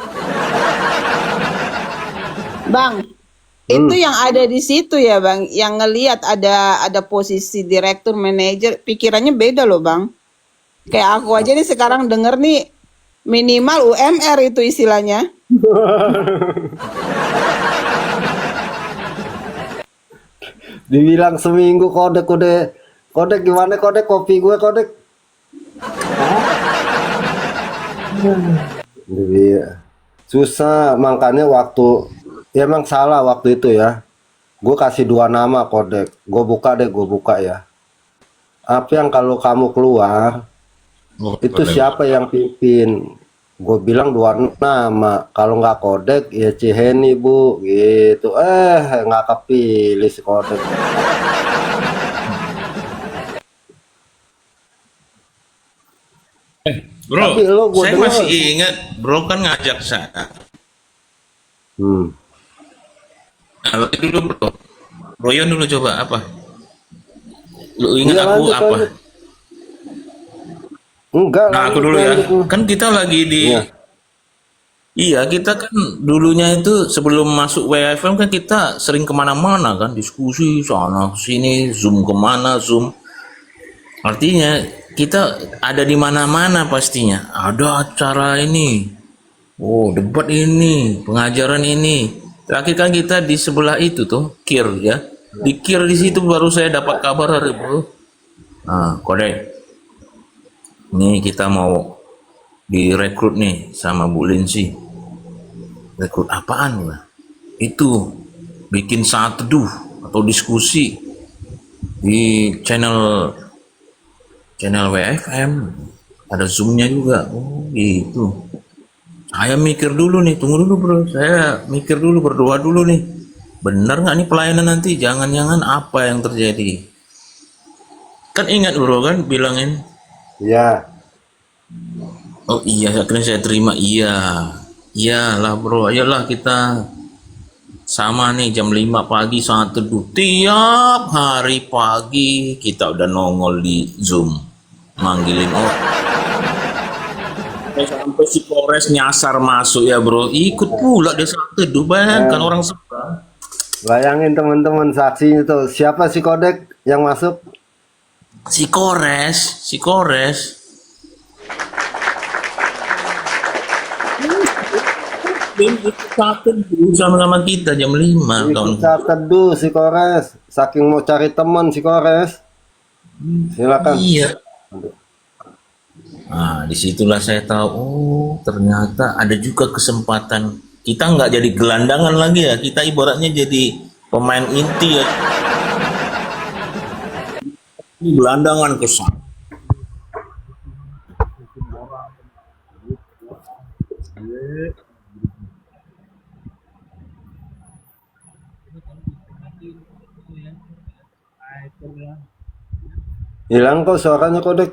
Bang, itu yang ada di situ ya Bang, yang ngelihat ada posisi direktur manajer, pikirannya beda loh Bang. Kayak aku aja nih sekarang denger nih minimal UMR itu istilahnya. Dibilang seminggu Kodek gimana Kodek, kopi gue Kodek. Iya. Susah, makanya waktu ya emang salah waktu itu ya. Gue kasih 2 nama Kodek. Gue buka ya. Apa yang kalau kamu keluar itu siapa yang pimpin? Gue bilang 2 nama. Kalau nggak Kodek ya Ciheni Bu, gitu. Nggak kepilih si Kodek. Bro, Tapi lo gue saya dengar. masih ingat bro kan ngajak saya. Hmm. Nah, itu dulu bro. Royon dulu coba apa? Lu ingat Iya, aku lanjut, apa? lanjut. Enggak, Nah, aku lanjut, dulu ya. lanjut. Kan kita lagi di Iya. Iya, kita kan dulunya itu sebelum masuk WFM kan kita sering kemana-mana kan, diskusi sana sini, zoom kemana, zoom. Artinya kita ada di mana-mana pastinya. Ada acara ini, oh debat ini, pengajaran ini. Terakhir kan kita di sebelah itu tuh, KIR ya. Di KIR di situ baru saya dapat kabar hari bro. Nah, Kodek, ini kita mau direkrut nih sama Bu Linsi. Rekrut apaan lah? Itu bikin saat teduh atau diskusi di channel WFM, ada zoomnya juga. Oh gitu. Saya mikir dulu nih, tunggu dulu bro, saya mikir dulu, berdoa dulu nih, benar nggak nih pelayanan nanti, jangan-jangan apa yang terjadi. Kan ingat bro kan bilangin, Iya. oh iya akhirnya saya terima, iyalah bro, ayolah kita sama nih jam 5 pagi saat teduh. Tiap hari pagi kita udah nongol di Zoom. Manggilin sampai si Polres nyasar masuk ya bro. Ikut pula dia saat teduh. Bayangkan orang seberang. Bayangin teman-teman saksi itu. Siapa si Kodek yang masuk? Si Kores. Saat teduh sama-sama kita jam 5 kawan. Saat teduh si Kores. Saking mau cari teman si Kores. Silakan. Iya. Nah, disitulah saya tahu, oh ternyata ada juga kesempatan. Kita nggak jadi gelandangan lagi ya, kita ibaratnya jadi pemain inti ya. Gelandangan kesan. Hilang kok suaranya Kodek.